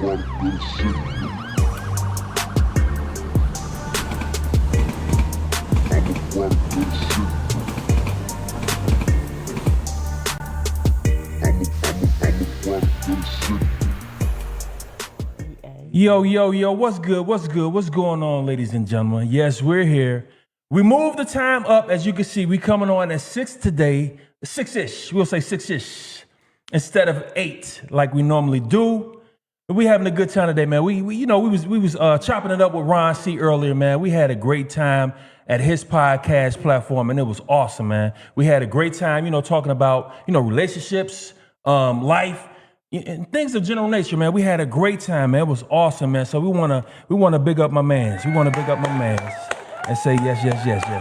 Yo, what's good? What's going on, ladies and gentlemen? Yes, we're here. We moved the time up, as you can see. We coming on at 6 today, 6-ish. We'll say 6-ish instead of 8 like we normally do. But we having a good time today, man. We was chopping it up with Ron C earlier, man. We had a great time at his podcast platform, and it was awesome, man. We had a great time, talking about relationships, life. And things of general nature, man. We had a great time, man. It was awesome, man. So we wanna big up my mans. We wanna big up my mans and say yes.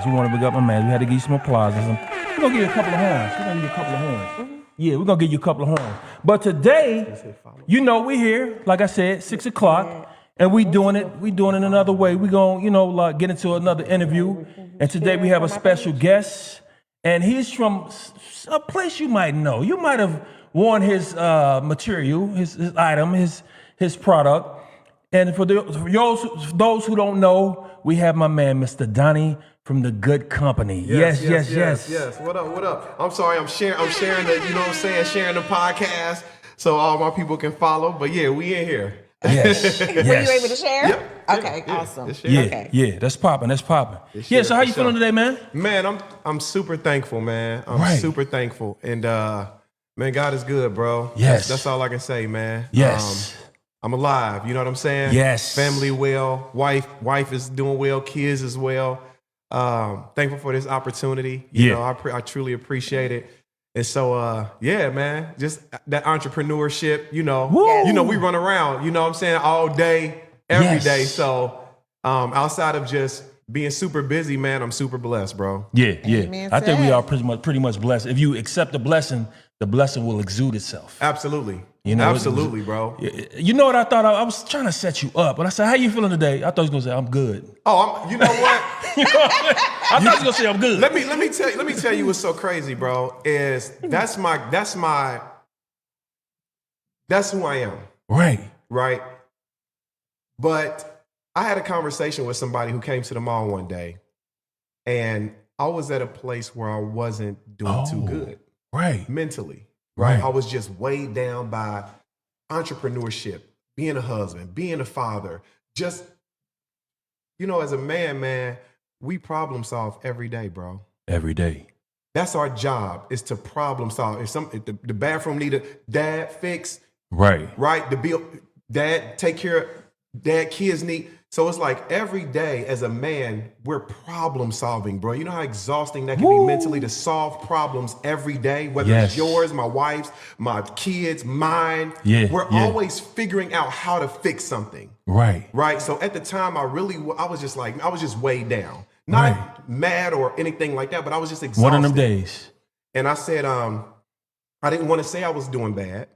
We wanna big up my mans. We had to give you some applause. We're gonna give you a couple of horns. Yeah, we're gonna give you a couple of horns. But today, we here, like I said, 6 o'clock, and we doing it another way. We gonna get into another interview. And today we have a special guest, and he's from a place you might know. You might have worn his material, his item, his product. And for those who don't know, we have my man, Mr. Donny from The Good Company. Yes. What up? I'm sorry, I'm sharing the, sharing the podcast so all my people can follow. But yeah, we in here. Yes. Were you able to share? Yep. Okay, awesome. Yeah, that's popping. Yeah, so how you feeling today, man? Man, I'm super thankful, man. I'm super thankful. And man, God is good, bro. Yes. That's all I can say, man. Yes. I'm alive, you know what I'm saying? Yes. Family well, wife is doing well, kids as well. Thankful for this opportunity. You know, I truly appreciate it. And so, man, just that entrepreneurship, we run around, you know what I'm saying, all day, every day. So outside of just being super busy, man, I'm super blessed, bro. Yeah. I think we are pretty much blessed. If you accept the blessing will exude itself. Absolutely. Absolutely, bro. You know what I thought? I was trying to set you up, but I said, how you feeling today? I thought he was going to say, I'm good. Oh, you know what? I thought he was going to say, I'm good. Let me tell you what's so crazy, bro, is that's who I am. Right. But I had a conversation with somebody who came to the mall one day, and I was at a place where I wasn't doing too good. Mentally. Right. I was just weighed down by entrepreneurship, being a husband, being a father. Just, as a man, we problem solve every day, bro. Every day. That's our job, is to problem solve. If the bathroom need a dad fix, right. The bill, dad take care of, dad kids need. So it's like every day as a man, we're problem solving, bro. You know how exhausting that can be mentally to solve problems every day, whether it's yours, my wife's, my kids, mine. We're always figuring out how to fix something. Right. So at the time, I was just weighed down. Not mad or anything like that, but I was just exhausted. One of them days. And I said, I didn't want to say I was doing bad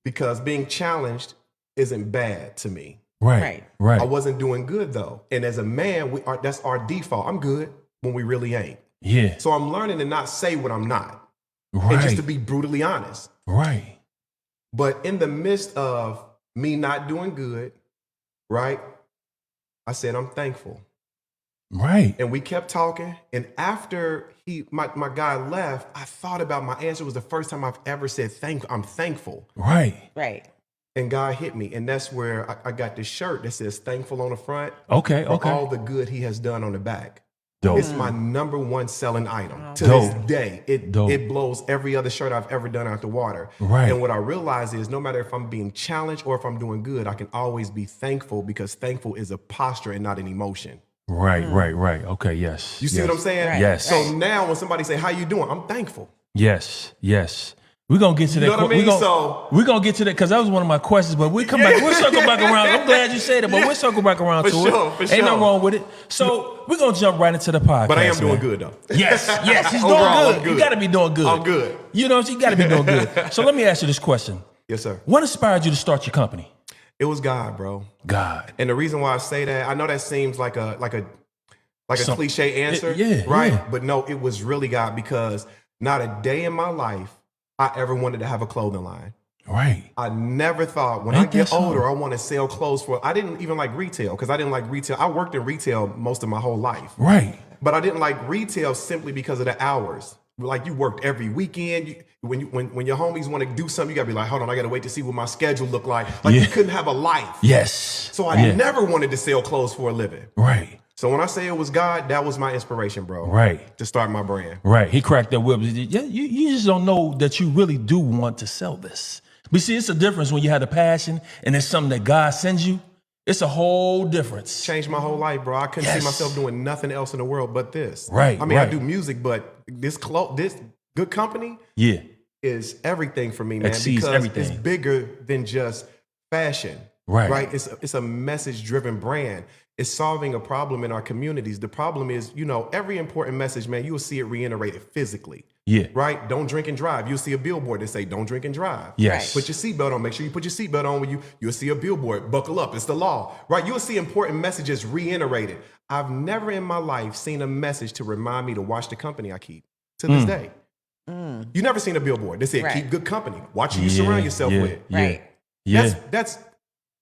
because being challenged isn't bad to me. Right. I wasn't doing good though. And as a man, that's our default. I'm good when we really ain't. Yeah. So I'm learning to not say what I'm not. And just to be brutally honest. Right. But in the midst of me not doing good, right, I said, I'm thankful. Right. And we kept talking. And after my guy left, I thought about my answer was the first time I've ever said I'm thankful. Right. And God hit me. And that's where I got this shirt that says thankful on the front. Okay. For all the good he has done on the back. Dope. It's my number one selling item to Dope. this day. It blows every other shirt I've ever done out the water. Right. And what I realize is no matter if I'm being challenged or if I'm doing good, I can always be thankful because thankful is a posture and not an emotion. Right. Okay, yes. You see what I'm saying? Right. Yes. So now when somebody say, how you doing? I'm thankful. Yes. We're going to get to that. You know what I mean? We're going to get to that because that was one of my questions, but we'll come back. We'll circle back around. I'm glad you said it, but we'll circle back around to it. For sure. Ain't nothing wrong with it. So we're going to jump right into the podcast. But I am doing good, though. Yes. He's Overall, doing I'm good. good. You got to be doing good. I'm good. You know, you got to be doing good. So let me ask you this question. Yes, sir. What inspired you to start your company? It was God, bro. God. And the reason why I say that, I know that seems like a cliche answer, right? Yeah. But no, it was really God because not a day in my life I ever wanted to have a clothing line. Right. I never thought when Ain't I get that older, something? I want to sell clothes for. I didn't even like retail because I didn't like retail. I worked in retail most of my whole life. Right. But I didn't like retail simply because of the hours. Like you worked every weekend. When your homies want to do something, you gotta be like, hold on, I gotta wait to see what my schedule look like. Like you couldn't have a life. Yes. So I never wanted to sell clothes for a living. Right. So when I say it was God, that was my inspiration, bro. Right. To start my brand. Right. He cracked that whip. Yeah, you just don't know that you really do want to sell this. But see, it's a difference when you have a passion and it's something that God sends you. It's a whole difference. Changed my whole life, bro. I couldn't see myself doing nothing else in the world but this. Right. I mean, I do music, but this good company is everything for me, man. Exceeds because everything. it's bigger than just fashion. Right. It's a message-driven brand. It's solving a problem in our communities. The problem is, every important message, man, you will see it reiterated physically. Yeah. Right? Don't drink and drive. You'll see a billboard that say, don't drink and drive. Yes. Put your seatbelt on. Make sure you put your seatbelt on when you'll see a billboard. Buckle up. It's the law. Right? You'll see important messages reiterated. I've never in my life seen a message to remind me to watch the company I keep to this day. You never seen a billboard that said, keep good company. Watch who you surround yourself with. Right. Yeah. That's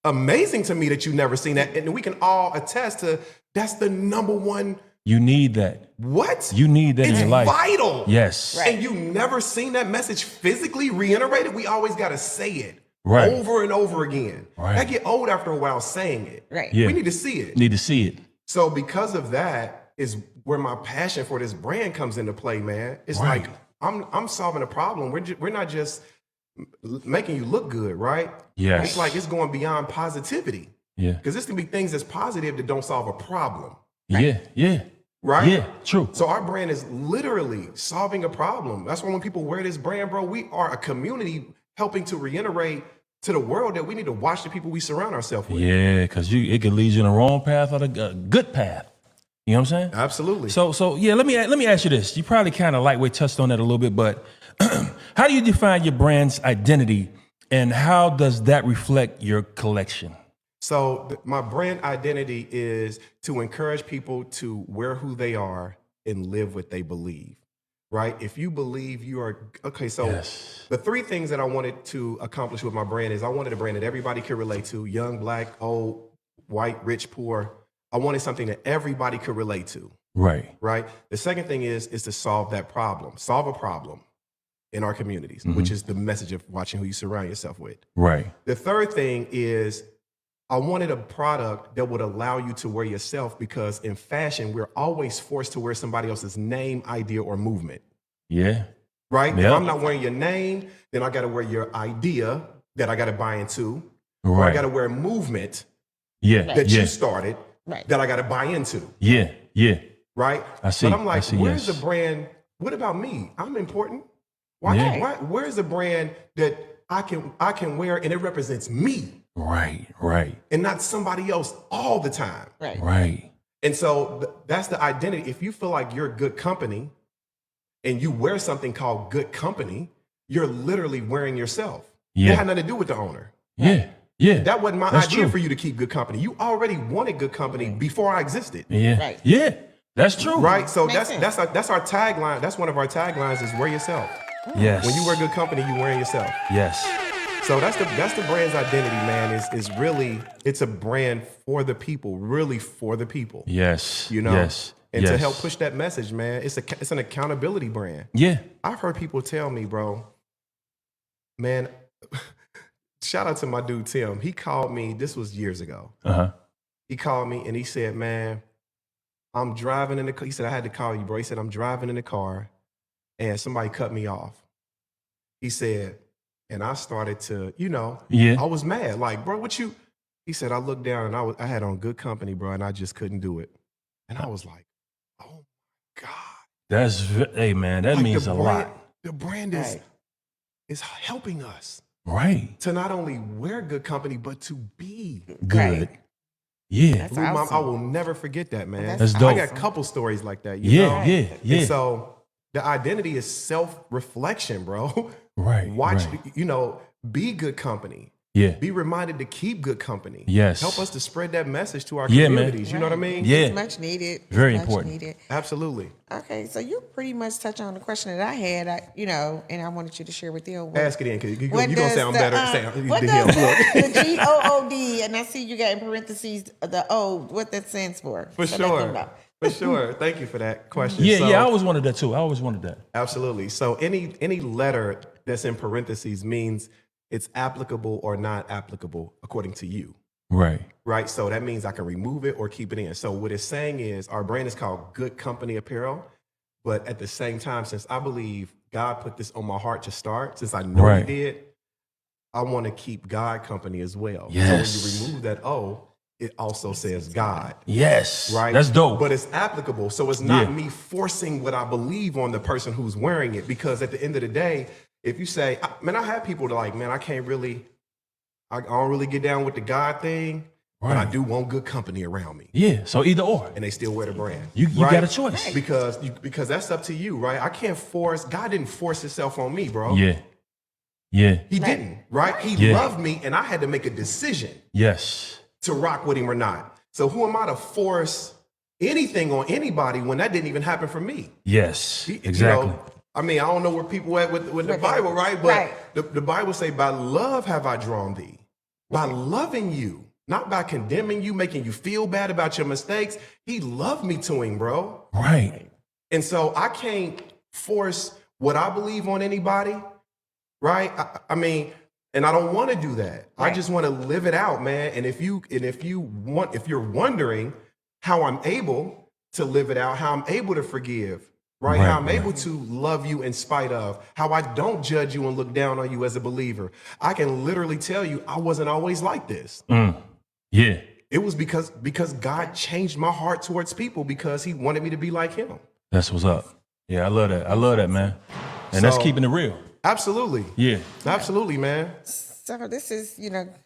amazing to me that you've never seen that. And we can all attest to that's the number one. You need that. What? You need that in your life. It's vital. Yes. Right. And you never seen that message physically reiterated. We always got to say it over and over again. Right. I get old after a while saying it. Right. Yeah. We need to see it. Need to see it. So because of that is where my passion for this brand comes into play, man. It's Right. like I'm solving a problem. We're not just making you look good, right? Yes. It's like it's going beyond positivity. Yeah. Because this can be things that's positive that don't solve a problem. Yeah. Yeah. Right? Yeah. True. So our brand is literally solving a problem. That's why when people wear this brand, bro, we are a community helping to reiterate to the world that we need to watch the people we surround ourselves with. Yeah, because it could lead you in the wrong path or the good path. You know what I'm saying? Absolutely. So yeah, let me ask you this. You probably kind of lightweight touched on that a little bit, but how do you define your brand's identity and how does that reflect your collection? So my brand identity is to encourage people to wear who they are and live what they believe, right? If you believe you are, okay, so the three things that I wanted to accomplish with my brand is I wanted a brand that everybody could relate to, young, black, old, white, rich, poor. I wanted something that everybody could relate to. Right. Right. The second thing is to solve that problem, solve a problem in our communities, which is the message of watching who you surround yourself with. Right. The third thing is I wanted a product that would allow you to wear yourself because in fashion, we're always forced to wear somebody else's name, idea, or movement. Yeah. Right. Yep. If I'm not wearing your name, then I got to wear your idea that I got to buy into. Right. Or I got to wear movement that you started that I got to buy into. Yeah. Yeah. Right. I see. But I'm like, where's yes. the brand? What about me? I'm important. Where's the brand that I can wear and it represents me? Right. Right. And not somebody else all the time. Right. Right. And so that's the identity. If you feel like you're good company and you wear something called good company, you're literally wearing yourself. Yeah. It had nothing to do with the owner. Yeah. Yeah. That wasn't my That's idea true. for you to keep good company. You already wanted good company before I existed. Yeah. Right. Yeah. That's true. Right. So Makes that's our tagline. That's one of our taglines is wear yourself. Yes. When you wear good company, you wearing yourself. Yes. So that's the brand's identity, man. Is really it's a brand for the people, really for the people. Yes. You know. Yes. And yes. to help push that message, man, it's an accountability brand. Yeah. I've heard people tell me, bro, man. Shout out to my dude Tim. He called me. This was years ago. He called me and he said, "Man, I'm driving in the car." He said, "I had to call you, bro." He said, "I'm driving in the car, and somebody cut me off." He said, and I started to, I was mad. Like, bro, what you? He said, "I looked down and I had on good company, bro, and I just couldn't do it." And I was like, "Oh my God." Hey man, that Like means a lot. The brand is helping us. Right. To not only wear good company, but to be Good. Right. Yeah. That's Lou, Mom, awesome. I will never forget that, man. That's I dope. got a couple stories like that. Yeah, You know? yeah. And so the identity is self-reflection, bro. Right. Watch, right. be good company. Yeah. Be reminded to keep good company. Yes. Help us to spread that message to our Yeah, man. communities. You know what I mean? Yeah. It's much needed. It's Very much important. Needed. Absolutely. Okay, so you pretty much touched on the question that I had, and I wanted you to share with them. Ask it in, because you're going to sound better. What does the G-O-O-D, and I see you got in parentheses the O, what that stands for. For so let them know. sure. For sure. Thank you for that question. Yeah, So, I always wanted that too. I always wanted that. Absolutely. So any letter that's in parentheses means it's applicable or not applicable according to you. Right. Right. So that means I can remove it or keep it in. So what it's saying is our brand is called Good Company Apparel. But at the same time, since I believe God put this on my heart to start, since I know Right. He did, I want to keep God company as well. Yes. So when you remove that O, it also says God. Yes. Right. That's dope. But it's applicable. So it's not me forcing what I believe on the person who's wearing it. Because at the end of the day, if you say, man, I have people that like, man, I don't really get down with the God thing, but I do want good company around me. Yeah. So either or. And they still wear the brand. You right? got a choice. Because that's up to you, right? I can't force, God didn't force himself on me, bro. Yeah. Yeah. He didn't, right? He loved me and I had to make a decision Yes. to rock with him or not. So who am I to force anything on anybody when that didn't even happen for me? Yes. You Exactly. know, I mean, I don't know where people at with the Bible, right? But the Bible say, by love have I drawn thee. By loving you, not by condemning you, making you feel bad about your mistakes. He loved me to him, bro. Right. And so I can't force what I believe on anybody, right? I mean, and I don't want to do that. Right. I just want to live it out, man. And if you're wondering how I'm able to live it out, how I'm able to forgive, right? How I'm able to love you in spite of, how I don't judge you and look down on you as a believer. I can literally tell you I wasn't always like this. Yeah. It was because God changed my heart towards people because he wanted me to be like him. That's what's up. Yeah, I love that. I love that, man. And that's keeping it real. Absolutely. Yeah. Absolutely, man. So this is,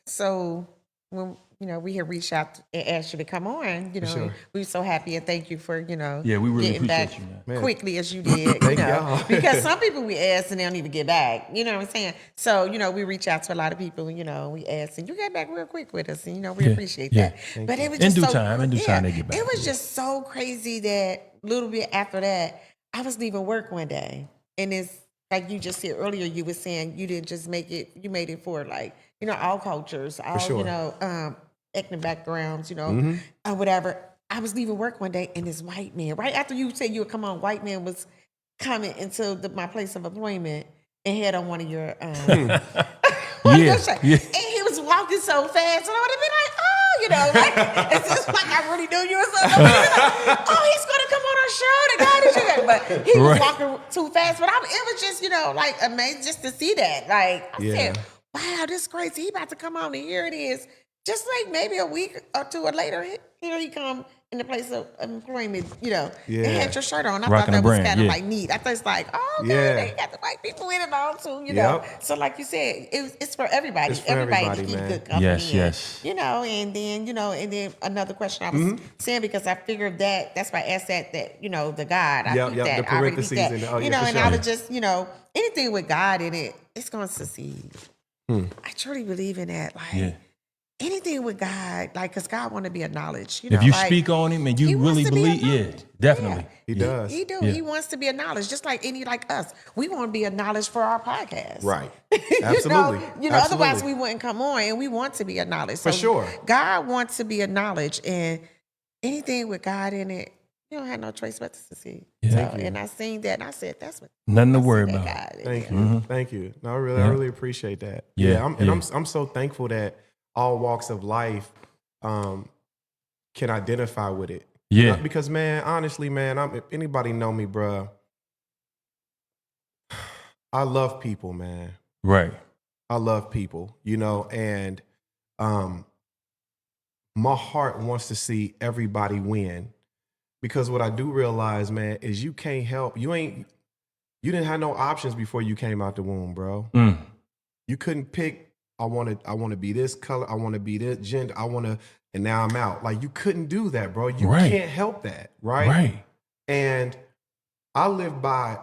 so when, we had reached out and asked you to come on, sure. we were so happy and thank you for, Yeah, we really getting back appreciate you, man. quickly as you did, y'all. because some people we ask and they don't even get back, you know what I'm saying? So, we reach out to a lot of people, we ask and you get back real quick with us and, we appreciate that. But it was In just due so, time they get back. It was just so crazy that a little bit after that, I was leaving work one day and it's like you just said earlier, you were saying you didn't just make it, you made it for like, all cultures, all, ethnic backgrounds, or whatever. I was leaving work one day and this white man, right after you said you would come on, white man was coming into my place of employment and had on one of your, and he was walking so fast and I would have been like, it's just like I really knew you or something. Oh, he's gonna come on our show. The guy that you got, but he was walking too fast. But it was just, like amazing just to see that. Like I said, wow, this is crazy. He about to come on and here it is. Just like maybe a week or two or later, here he come in the place of employment, and had your shirt on. I thought that was kind of like neat. I thought it's like, they got the white people in it all too, know. So like you said, it's for everybody. It's for everybody to keep man. good company. Yes. And then another question I was saying, because I figured that's why I asked that the God. I beat that. The parentheses I already beat that. And I was just, anything with God in it, it's gonna succeed. I truly believe in that. Like anything with God, like, because God want to be acknowledged. If you speak on him and you really believe, definitely. He does. He do. He wants to be acknowledged, just like like us. We want to be acknowledged for our podcast. Right. Absolutely. Absolutely. Otherwise we wouldn't come on, and we want to be acknowledged. For sure. God wants to be acknowledged, and anything with God in it, you don't have no choice but to succeed. And I seen that, and I said, that's what. Nothing to worry about. Thank you. Thank you. No, I really appreciate that. I'm so thankful that all walks of life can identify with it. Yeah. Because, man, honestly, man, if anybody know me, bruh, I love people, man. Right. I love people, and my heart wants to see everybody win. Because what I do realize, man, is you can't help. You didn't have no options before you came out the womb, bro. You couldn't pick, I want to be this color, I want to be this gender, and now I'm out. Like, you couldn't do that, bro. You can't help that, right? Right. And I live by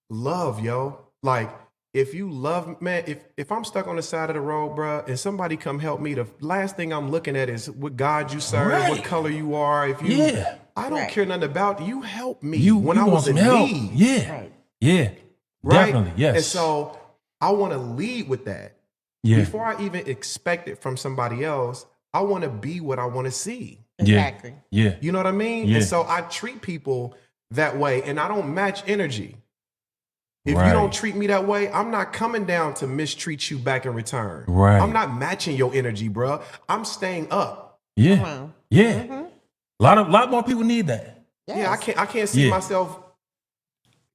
love, yo. Like, if you love, man, if I'm stuck on the side of the road, bruh, and somebody come help me, the last thing I'm looking at is what God you serve, Right. what color you are. If you, Yeah. I don't Right. care nothing about you. Help me You when I want was some in help. need. Yeah. Right. Yeah. Right? Definitely. Yes. And so I want to lead with that. yeah. Before I even expect it from somebody else, I want to be what I want to see. Exactly. Yeah. You know what I mean? Yeah. And so I treat people that way, and I don't match energy. If Right. you don't treat me that way, I'm not coming down to mistreat you back in return. Right. I'm not matching your energy, bro. I'm staying up. Yeah. Come on. Yeah. Mhm. Lot more people need that. Yeah, I Yes. can't see Yeah. myself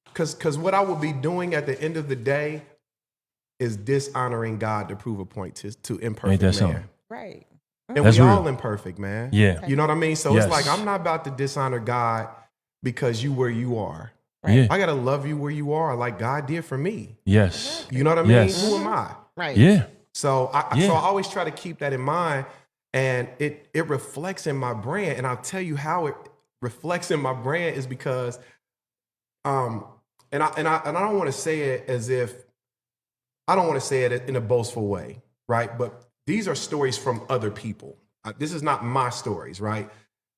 because what I would be doing at the end of the day is dishonoring God to prove a point to imperfect Ain't that man. something? Right. And That's we real. all imperfect, man. Yeah. You know what I mean? So Yes. it's like I'm not about to dishonor God because you where you are. Right. Yeah. I gotta love you where you are, like God did for me. Yes. You know what I mean? Yes. Who am I? Right. Yeah. So Yeah. so I always try to keep that in mind, and it reflects in my brand. And I'll tell you how it reflects in my brand is because, and I don't want to say it as if I don't want to say it in a boastful way, right? But these are stories from other people. This is not my stories, right?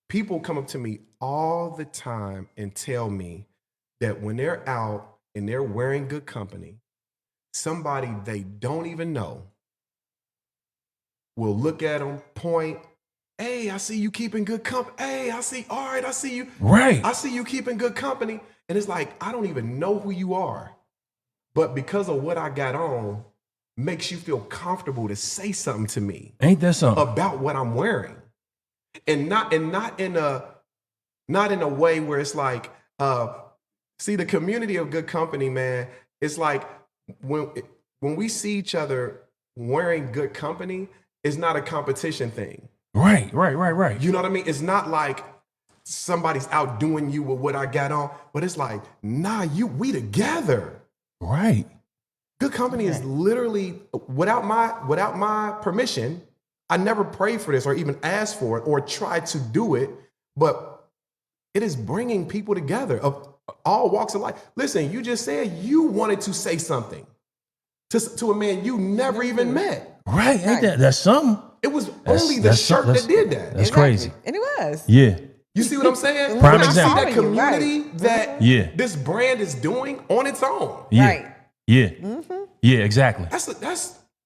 People come up to me all the time and tell me that when they're out and they're wearing good company, somebody they don't even know will look at them, point, hey, I see you keeping good company. Hey, I see you. Right. I see you keeping good company. And it's like, I don't even know who you are. But because of what I got on, makes you feel comfortable to say something to me Ain't that something? about what I'm wearing. And not in a way where it's like, see, the community of good company, man, it's like when we see each other wearing good company, it's not a competition thing. Right. You know what I mean? It's not like somebody's outdoing you with what I got on, but it's like, nah, we together. Right. Good company is literally without my permission. I never prayed for this or even asked for it or tried to do it, but it is bringing people together of all walks of life. Listen, you just said you wanted to say something to a man you never even met. Right. Ain't that's something? It was only the that's shirt that did that. That's Exactly. crazy. And it was. Yeah. You see what I'm saying? Prime But you see example. that community that Yeah. this brand is doing on its own. Yeah. Right. Yeah. Yeah, exactly. That's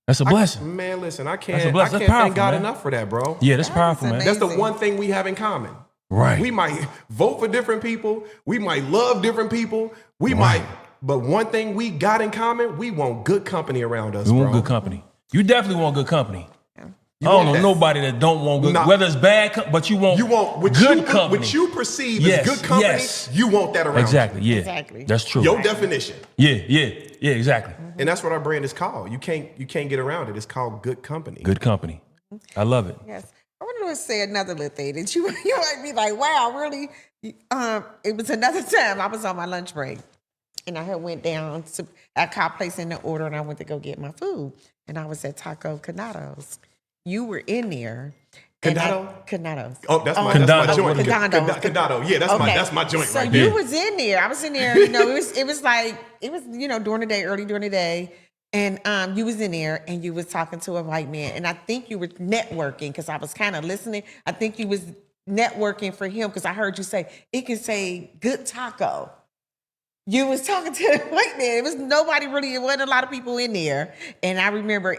That's a blessing. man. Listen, I That's a can't blessing. That's thank powerful, God man. enough for that, bro. Yeah, that's That powerful, is man. That's the amazing. one thing we have in common. Right. We might vote for different people. We might love different people. We Right. might, but one thing we got in common, we want good company around us, You bro. want good company. You definitely want good company. You I don't want know that. nobody that don't want good, Nah. whether it's bad, but you want what good you, company. What you perceive Yes, as good company, yes. you want that around Exactly. Yeah. Exactly. That's true. you. Your definition. Yeah. Exactly. And that's what our brand is called. You can't get around it. It's called good company. Good company. I love it. Yes. I wanted to say another little thing that you might be like, wow, really? It was another time I was on my lunch break and I had went down to I called placing the order and I went to go get my food. And I was at Taco Canado's. You were in there. Canado's. Oh, that's my Condado. joint. Condado. Condado. Yeah, that's my joint So right you there. was in there. I was in there. You know, it was during the day, early during the day, and you was in there and you was talking to a white man, and I think you were networking because I was kind of listening. I think you was networking for him because I heard you say it can say good taco. You was talking to the white man. It was nobody really. It wasn't a lot of people in there. And I remember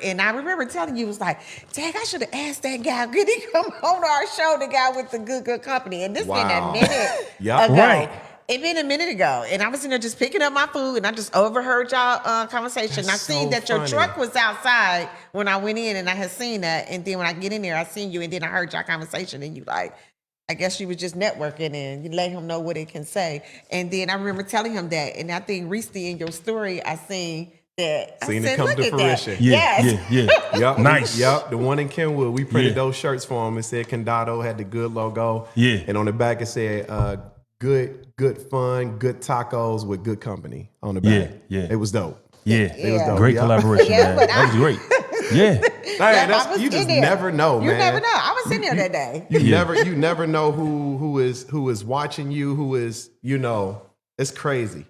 telling you, it was like, dang, I should have asked that guy. Could he come on our show? The guy with the good company. And this been Wow. a minute Yep. ago. Right. It been a minute ago, and I was in there just picking up my food, and I just overheard y'all conversation. That's I seen so that your funny. truck was outside when I went in, and I had seen that. And then when I get in there, I seen you, and then I heard y'all conversation, and you like, I guess you was just networking, and you let him know what it can say. And then I remember telling him that, and I think recently in your story, I seen that. Seen I it said, come look to at fruition. that. Yeah. Yes. Yeah. Yep. Nice. Yep. The one in Kenwood, we printed Yeah. those shirts for him. It said Condado, had the good logo. Yeah. And on the back it said good fun, good tacos with good company on the back. Yeah. It was dope. Yeah. It was Yeah. dope. Great Yep. collaboration, Yeah, man. but That was great. Yeah. Hey, I was you just in there. never know, You man. never know. I was in there that day. You never know who is watching you, who is, it's crazy.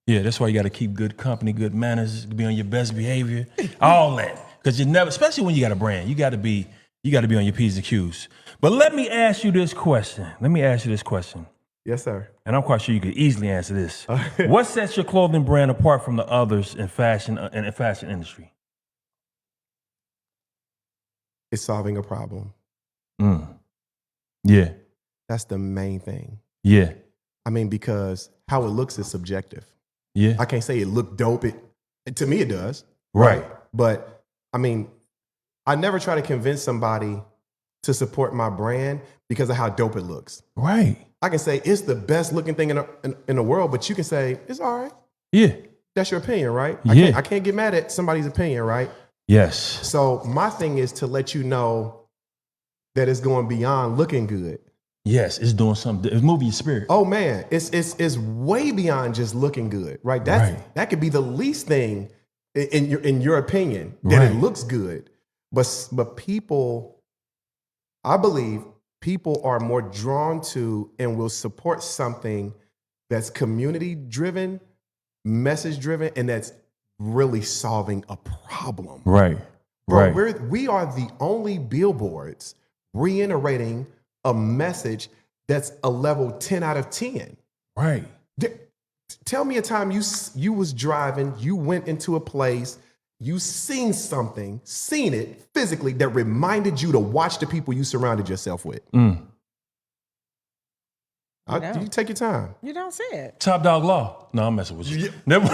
Yeah, that's why you got to keep good company, good manners, be on your best behavior, all that. Because you never, especially when you got a brand, you got to be on your P's and Q's. But let me ask you this question. Yes, sir. And I'm quite sure you could easily answer this. What sets your clothing brand apart from the others in fashion industry? It's solving a problem. Yeah. That's the main thing. Yeah. I mean, because how it looks is subjective. Yeah. I can't say it looked dope. To me, it does. Right. But I mean, I never try to convince somebody to support my brand because of how dope it looks. Right. I can say it's the best looking thing in the world, but you can say it's all right. Yeah. That's your opinion, right? Yeah. I can't get mad at somebody's opinion, right? Yes. So my thing is to let you know that it's going beyond looking good. Yes, it's doing something. It's moving your spirit. Oh man, it's way beyond just looking good, right? That could be the least thing in your opinion that it looks good, but people, I believe people are more drawn to and will support something that's community driven, message driven, and that's really solving a problem. Right. Bro, we are the only billboards reiterating a message that's a level 10 out of 10. Right. Tell me a time you was driving, you went into a place, you seen it physically that reminded you to watch the people you surrounded yourself with. You take your time. You don't say it. Top Dog Law. No, I'm messing with you. Yeah. Never.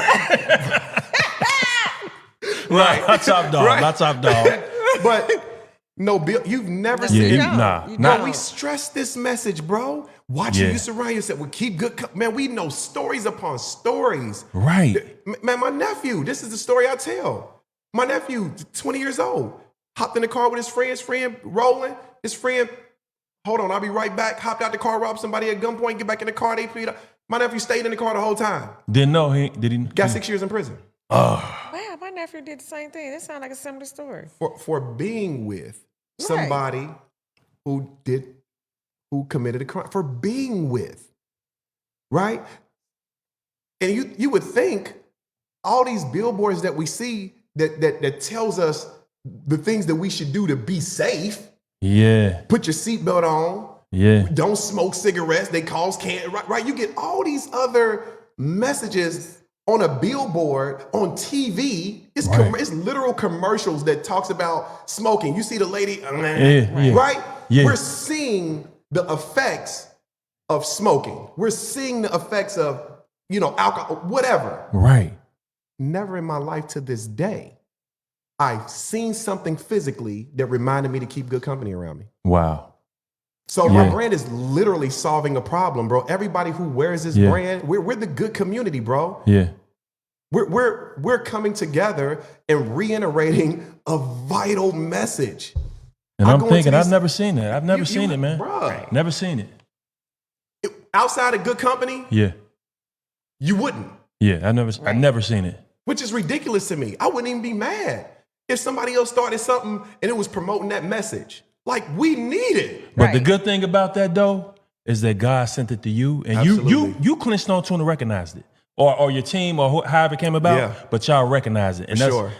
Right. Not Top Dog. Right. Not Top Dog. But no, Bill, you've never No, seen you it. don't. Nah, You nah. don't. We stress this message, bro. Watch who you surround yourself with. Keep good. Man, we know stories upon stories. Right. Man, my nephew, this is the story I tell. My nephew, 20 years old, hopped in the car with his friend rolling. His friend, hold on, I'll be right back. Hopped out the car, robbed somebody at gunpoint, get back in the car, they beat up. My nephew stayed in the car the whole time. Didn't know did he? Got 6 years in prison. Wow, my nephew did the same thing. That sounds like a similar story. For being with somebody who committed a crime, for being with, right? And you would think all these billboards that we see that tells us the things that we should do to be safe. Yeah. Put your seatbelt on. Yeah. Don't smoke cigarettes. They cause cancer. Right? You get all these other messages on a billboard, on TV. It's literal commercials that talks about smoking. You see the lady, right? Yeah. We're seeing the effects of smoking. We're seeing the effects of, alcohol, whatever. Right. Never in my life to this day, I've seen something physically that reminded me to keep good company around me. Wow. So my brand is literally solving a problem, bro. Everybody who wears this brand, we're the good community, bro. Yeah. We're coming together and reiterating a vital message. And I'm thinking, I've never seen that. I've never seen it, man. Bruh. Never seen it. Outside of good company, Yeah. you wouldn't. Yeah. I've never seen it. Which is ridiculous to me. I wouldn't even be mad if somebody else started something and it was promoting that message. Like, we need it. But the good thing about that though is that God sent it to you, and you clinched on to and recognized it, or your team, or however it came about. Yeah. But y'all recognized it, and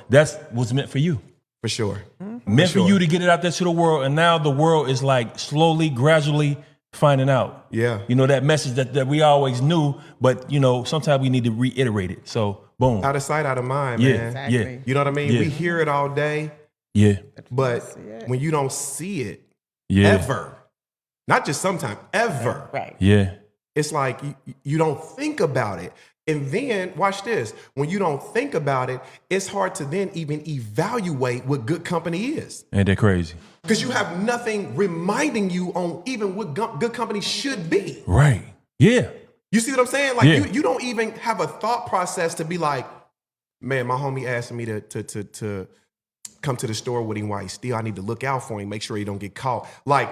that's what's meant for you. For sure. Meant for you to get it out there to the world, and now the world is like slowly, gradually finding out. Yeah. That message that we always knew, but sometimes we need to reiterate it. So boom. Out of sight, out of mind, Yeah. man. Exactly. Yeah. You know what I mean? Yeah. We hear it all day, Yeah. but when you don't see it Yeah. ever, not just sometime, ever, Right. Yeah. it's like you don't think about it. And then, watch this, when you don't think about it, it's hard to then even evaluate what good company is. Ain't that crazy? Because you have nothing reminding you on even what good company should be. Right. Yeah. You see what I'm saying? Like, Yeah. you don't even have a thought process to be like, man, my homie asked me to come to the store with him while he's still. I need to look out for him, make sure he don't get caught. Like,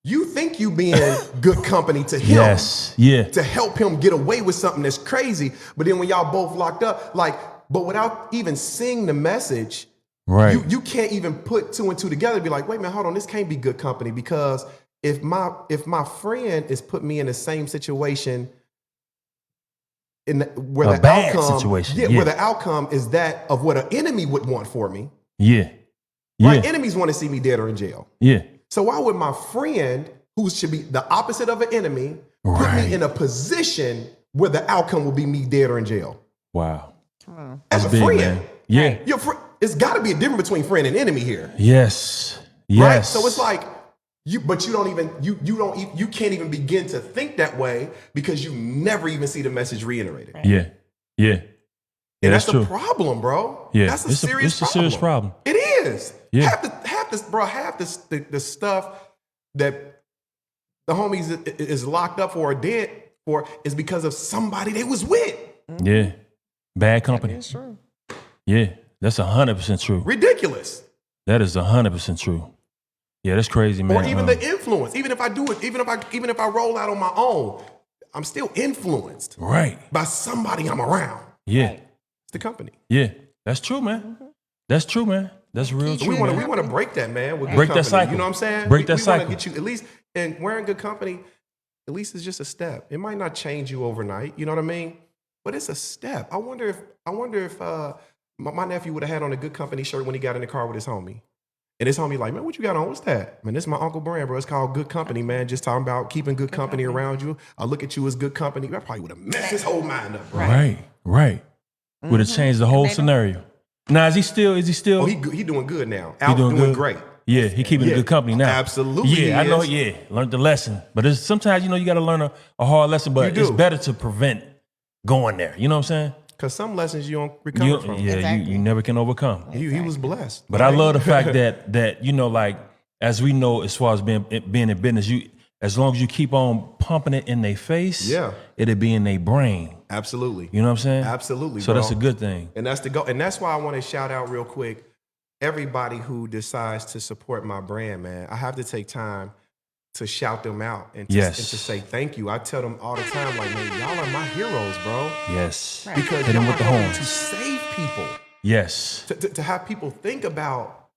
you think you being good company to him, Yes. Yeah. to help him get away with something that's crazy. But then when y'all both locked up, but without even seeing the message, Right. you can't even put two and two together and be like, wait, man, hold on, this can't be good company, because if my friend is putting me in the same situation where A the bad outcome, situation, where the outcome is that of what an enemy would want for me. Yeah. Right? Yeah. Enemies want to see me dead or in jail. Yeah. So why would my friend, who should be the opposite of an enemy, put Right. me in a position where the outcome will be me dead or in jail? Wow. As That's a big, friend, man. Yeah. it's got to be a difference between friend and enemy here. Yes. Right? Yes. So it's like you can't even begin to think that way because you never even see the message reiterated. Yeah. Yeah. And that's that's true. a problem, bro. Yeah. That's a It's serious it's a serious problem. It is. Yeah. Half the stuff that the homies is locked up for or dead for is because of somebody they was with. Yeah. Bad company. That's true. Yeah. That's 100% true. Ridiculous. That is 100% true. Yeah, that's crazy, man. Or even the influence. Even if I do it, even if I roll out on my own, I'm still influenced Right. by somebody I'm around. Yeah. It's the company. Yeah. That's true, man. That's true, man. That's real So true. we want man. to break that, man. With Break good that company. cycle. You know what I'm saying? Break that we cycle. want to get you at least, and wearing good company, at least it's just a step. It might not change you overnight. You know what I mean? But it's a step. I wonder if my nephew would have had on a good company shirt when he got in the car with his homie. And his homie like, man, what you got on? What's that? Man, this is my Uncle brand, bro. It's called Good Company, man. Just talking about keeping good company around you. I look at you as good company. That probably would have messed his whole mind up, bro. Right. Would have changed the whole scenario. Now, is he still? Oh, he doing good now. He Out doing good? great. Yeah, he keeping Yeah, a good company now. absolutely Yeah, he I know. is. Yeah, learned the lesson. But it's, sometimes, you got to learn a hard lesson, but You it's do. better to prevent going there. You know what I'm saying? Because some lessons you don't recover from. Exactly. you never can overcome. He was blessed. But I love the fact that like, as we know, as far as being in business, as long as you keep on pumping it in their face, Yeah. it'll be in their brain. Absolutely. You know what I'm saying? Absolutely, So bro. that's a good thing. And that's the go. And that's why I want to shout out real quick everybody who decides to support my brand, man. I have to take time to shout them out and to say thank you. I tell them all the time, like, man, y'all are my heroes, bro. Yes. Because Hit y'all them with the are helping horns. to save people. Yes. To have people think about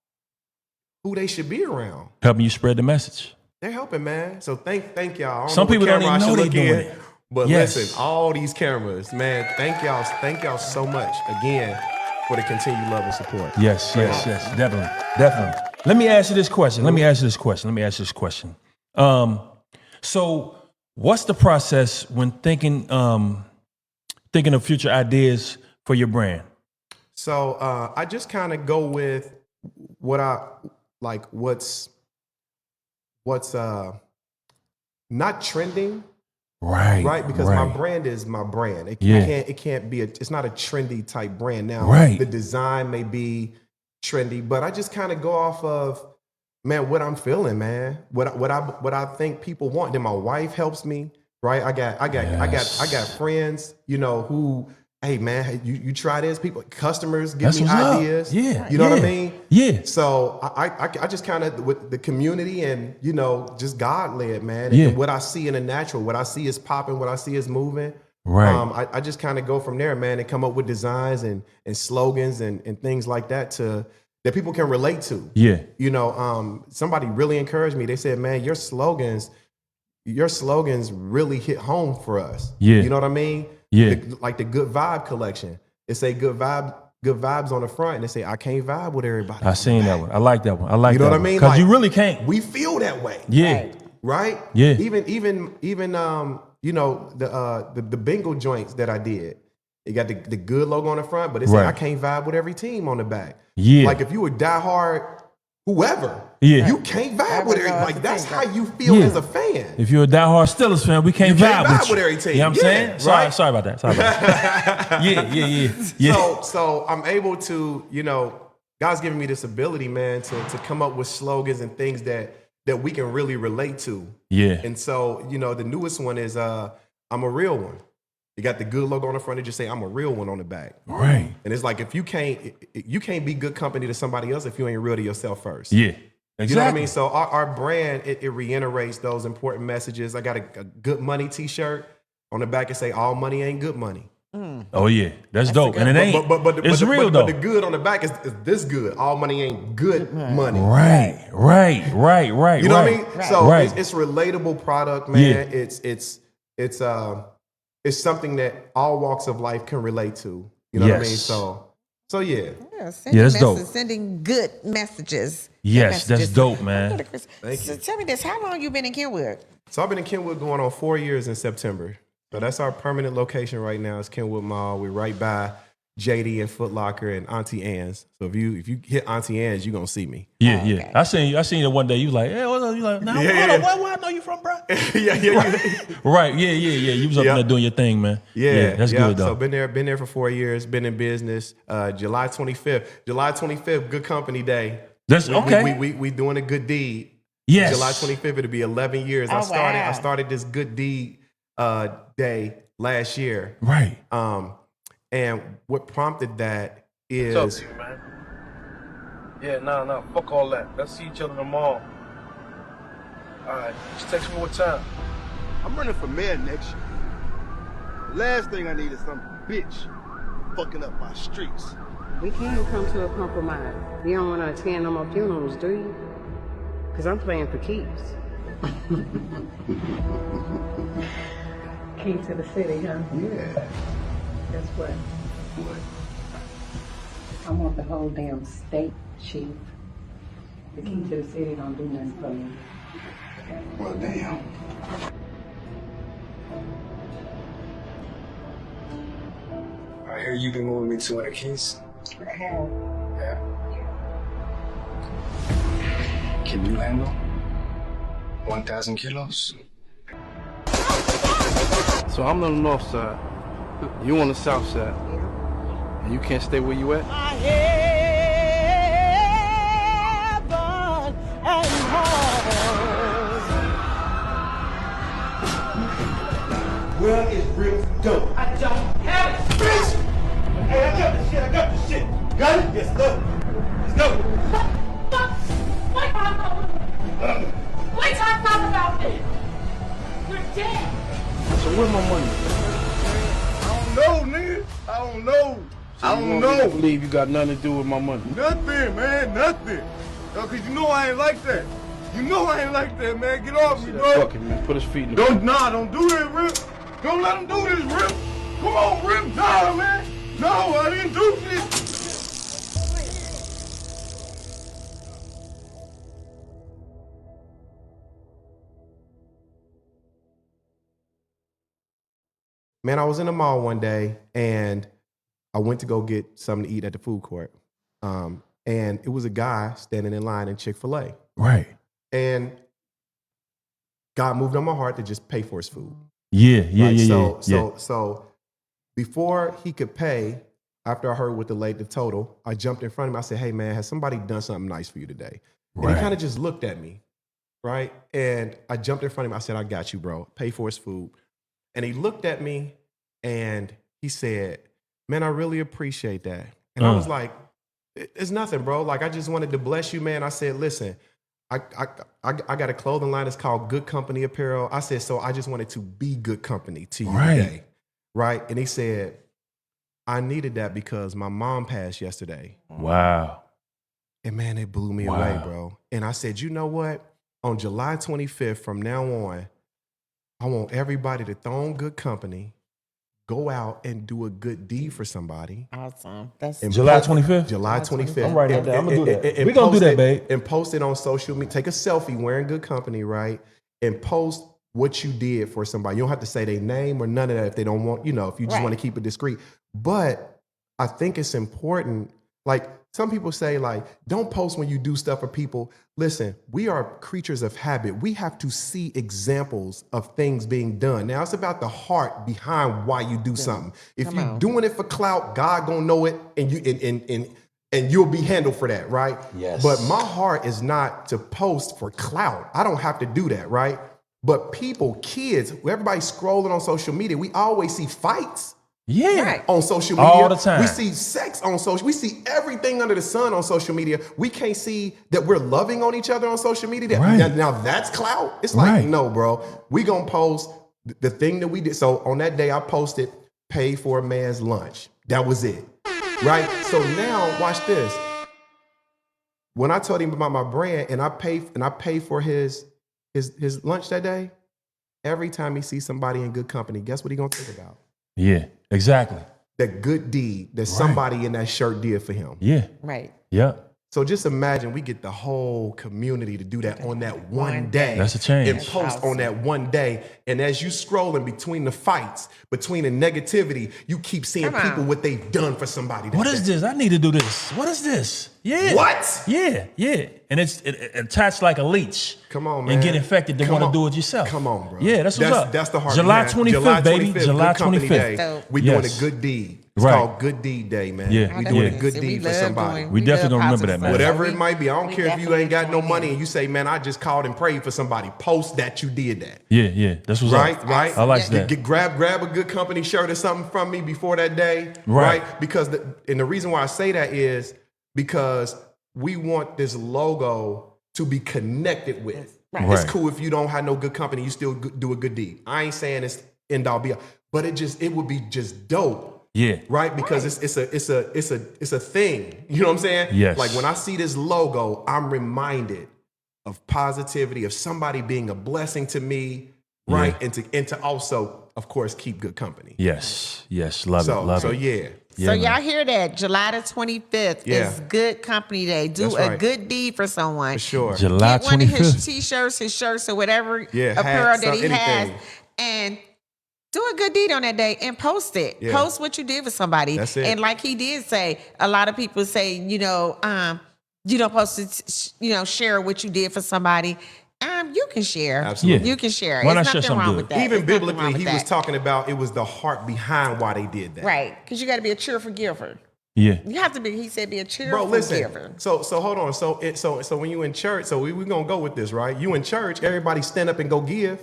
who they should be around. Helping you spread the message. They're helping, man. So thank y'all. I don't Some know what people don't camera I even should know look they're doing in, it. But Yes. listen, all these cameras, man, thank y'all so much again for the continued love and support. Yes, definitely. Let me ask you this question. So what's the process when thinking of future ideas for your brand? So I just kind of go with what I like. What's not trending, right? Because my brand is my brand. It can't be it's not a trendy type brand now. Right. The design may be trendy, but I just kind of go off of, man, what I'm feeling, man. What I think people want. Then my wife helps me, right? I got friends, who, hey man, you try this. Customers give me ideas. Yeah. You know what I mean? Yeah. So I just kind of, with the community and, just God led, man. Yeah. And what I see in the natural, what I see is popping, what I see is moving. Right. I just kind of go from there, man, and come up with designs and slogans and things like that that people can relate to. Yeah. Somebody really encouraged me. They said, man, your slogans really hit home for us. Yeah. You know what I mean? Yeah. Like the Good Vibe collection. It say good vibes on the front, and they say I can't vibe with everybody. I seen that one. I like that one. I like You know that what I one. mean? Because Like, you really can't. We feel that way. Yeah. Right? Yeah. Even the bingo joints that I did. It got the good logo on the front, but it said Right. I can't vibe with every team on the back. Yeah. Like if you were diehard, whoever, Yeah. you can't vibe with every. Like that's how you feel Yeah. as a fan. If you're a diehard Steelers fan, we can't You vibe can't with vibe you. with every team. You know what I'm saying? Yeah, Sorry, right? sorry about that. Yeah. So I'm able to, God's given me this ability, man, to come up with slogans and things that we can really relate to. Yeah. And so, the newest one is I'm a real one. You got the good logo on the front, and just say I'm a real one on the back. Right. And it's like if you can't be good company to somebody else if you ain't real to yourself first. Yeah. Exactly. You know what I mean? So our brand, it reiterates those important messages. I got a good money t-shirt. On the back it say all money ain't good money. Oh yeah, that's dope, and it ain't. But it's real but though. the good on the back is this good. All money ain't good money. Right. You know what I mean? So Right. it's relatable product, man. Yeah. It's it's something that all walks of life can relate to. You know what I mean? Yes. So yeah. Yeah, sending that's dope. Sending good messages. Yes, that's dope, Go man. to Chris. Thank So you. tell me this: how long you been in Kenwood? So I've been in Kenwood going on 4 years in September. So that's our permanent location right now. It's Kenwood Mall. We're right by JD and Foot Locker and Auntie Anne's. So if you hit Auntie Anne's, you're gonna see me. Yeah, Oh, yeah. okay. I seen you one day. You was like, hey, what's up? You like, nah, Yeah, hold yeah. on, where I know you from, bro? yeah. Right, yeah. You was up Yeah. there doing your thing, man. That's good though. So been there for 4 years. Been in business. July 25th, Good Company Day. That's okay. We doing a good deed. Yes. July 25th. It'll be 11 years. Oh, I wow. started this good deed day last year. Right. And what prompted that is What's up, to you, man? Yeah, nah, fuck all that. Let's see each other in the mall. All right, just text me what time. I'm running for mayor next year. The last thing I need is some bitch fucking up my streets. We can come to a compromise. You don't want to attend no more funerals, do you? Because I'm playing for keeps. Key to the city, huh? Yeah. Guess what? What? I want the whole damn state, chief. The key to the city don't do nothing for me. Well, damn. I hear you've been moving me 200 keys. I have. Yeah. Can you handle 1,000 kilos? So I'm on the north side. You on the south side. And you can't stay where you at? Where is real dope? I don't have it. Bitch! Hey, I got the shit. Got it? Yes, go. Let's go. Why talk about this? You're dead. So where's my money? I don't know, nigga. I don't know. So I you don't want me to know. believe you got nothing to do with my money. Nothing, man. Nothing. Yo, cause you know I ain't like that. You know I ain't like that, man. Get off me, bro. Fuck it, man. Put his feet in the Don't do that, Rip. Don't let him do this, Rip. Come on, Rip. Nah, man. No, I didn't do this. man, I was in the mall one day and I went to go get something to eat at the food court. And it was a guy standing in line in Chick-fil-A. Right. And God moved on my heart to just pay for his food. Yeah. So before he could pay, after I heard what the total, I jumped in front of him. I said, hey man, has somebody done something nice for you today? And he kind of just looked at me, right? And I jumped in front of him. I said, I got you, bro. Pay for his food. And he looked at me and he said, man, I really appreciate that. And I was like, it's nothing, bro. Like, I just wanted to bless you, man. I said, listen, I got a clothing line. It's called Good Company Apparel. I said, so I just wanted to be good company to you today. Right. And he said, I needed that because my mom passed yesterday. Wow. And man, it blew me away, bro. And I said, you know what? On July 25th, from now on, I want everybody to throw on Good Company, go out and do a good deed for somebody. Awesome. That's And July post- 25th? July 25th. I'm writing it down. I'm gonna do that. And We gonna do post that, it- babe. And post it on social media. Take a selfie wearing Good Company, right? And post what you did for somebody. You don't have to say their name or none of that if they don't want, if you just want to keep it discreet. But I think it's important. Like, some people say, like, don't post when you do stuff for people. Listen, we are creatures of habit. We have to see examples of things being done. Now, it's about the heart behind why you do something. If you're doing it for clout, God gonna know it, and you'll be handled for that, right? Yes. But my heart is not to post for clout. I don't have to do that, right? But people, kids, everybody scrolling on social media, we always see fights. Yeah. Right. On social media. All the time. We see sex on social. We see everything under the sun on social media. We can't see that we're loving on each other on social media. Now that's clout. It's like, no, bro. We gonna post the thing that we did. So on that day, I posted, pay for a man's lunch. That was it. Right? So now watch this. When I told him about my brand and I paid for his lunch that day, every time he sees somebody in good company, guess what he gonna think about? Yeah, exactly. That good deed that somebody in that shirt did for him. Yeah. Right. Yeah. So just imagine we get the whole community to do that on that one day. That's a change. And post on that one day. And as you scrolling between the fights, between the negativity, you keep seeing people what they've done for somebody. What is this? I need to do this. What is this? Yeah. What? Yeah, yeah. And it's attached like a leech. Come on, man. And get infected to Come want to on. do it yourself. Come on, bro. Yeah, that's what's up. That's the heart. July behind- 25th, baby. July Good Company 25th. Day. So- We doing a good deed. It's Right. called Good Deed Day, man. Yeah. We Yeah. doing Yeah. a good See, deed we for love somebody. doing- We definitely love gonna remember that, positive man. stuff. Whatever We- it might be. I don't we care if you ain't got no definitely money join and you say, man, I just called and prayed for somebody. Post that you did that. Yeah, yeah. That's what's Right, up. right. I like that. Grab a good company shirt or something from me before that day, Right. right? Because the reason why I say that is because we want this logo to be connected with. Right. It's Right. cool if you don't have no good company, you still do a good deed. I ain't saying it's end all be all, but it would be just dope. Yeah. Right, because it's a thing. You know what I'm saying? Yes. Like when I see this logo, I'm reminded of positivity, of somebody being a blessing to me, right? Yeah. And to also, of course, keep good company. Yes. Yes. Love it. Love it. Yeah. Yeah, So man. y'all hear that? July the 25th Yeah. is Good Company Day. Do That's a right. good deed for someone. For sure. July Get one of his 25th. t-shirts, his shirts, or whatever Yeah, apparel hats, that he has, anything. and do a good deed on that day and post it. Yeah. Post what you did for somebody. That's it. And like he did say, a lot of people say, you don't post it, share what you did for somebody. You can share. Absolutely. You can share. Why There's not share nothing something wrong good? with that. Even There's nothing biblically, wrong with he was that. talking about it was the heart behind why they did that. Right. Because you got to be a cheerful giver. Yeah. You have to be, he said, be a cheerful Bro, listen. giver. So hold on. So when you in church, so we're gonna go with this, right? You in church, everybody stand up and go give.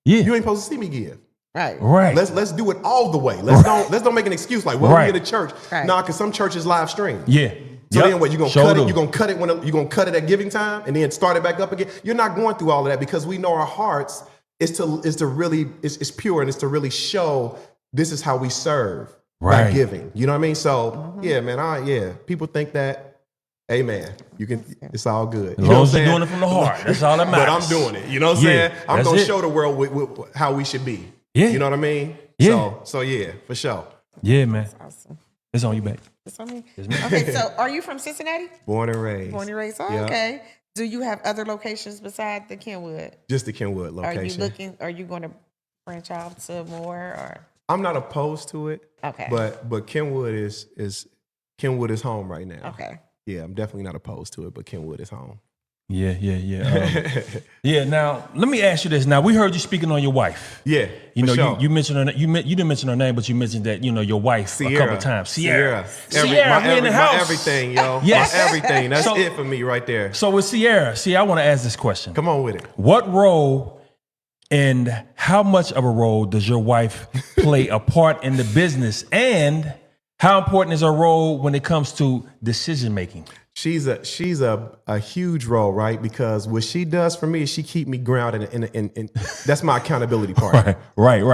Yeah. You ain't supposed to see me give. Right. Right. Let's do it all the way. Let's don't make an excuse like, well, Right. we at a church. Right. Nah, because some churches live stream. Yeah. So Yep. then what? You gonna Sure cut do. it? You gonna cut it you gonna cut it at giving time and then start it back up again? You're not going through all of that because we know our hearts is to really it's pure and it's to really show this is how we serve by Right. giving. You know what I mean? So yeah, man. People think that. Amen. You can. It's all good. As long as you're doing it from the heart. That's all that But matters. I'm doing it. You know what I'm Yeah, saying? I'm that's gonna it. show the world with how we should be. Yeah. You know what I mean? Yeah. So yeah, for sure. Yeah, man. Awesome. It's on you, babe. That's on me. Okay, so are you from Cincinnati? Born and raised. Born and raised. Oh, Yeah. okay. Do you have other locations besides the Kenwood? Just the Kenwood Are you location. are you going to branch out to more or? I'm not opposed to it. Okay. But Kenwood is Kenwood is home right now. Okay. Yeah, I'm definitely not opposed to it, but Kenwood is home. Yeah, yeah, yeah. Yeah. Now, let me ask you this. Now, we heard you speaking on your wife. Yeah, You know, for sure. you mentioned her. You didn't mention her name, but you mentioned that your wife a couple times. Sierra. My we in the house. My everything, yo. Yes. My everything. That's So- it for me right there. So with Sierra, I want to ask this question. Come on with it. What role and how much of a role does your wife play a part in the business, and how important is her role when it comes to decision making? She's a huge role, right? Because what she does for me is she keep me grounded in that's my accountability part. Right. You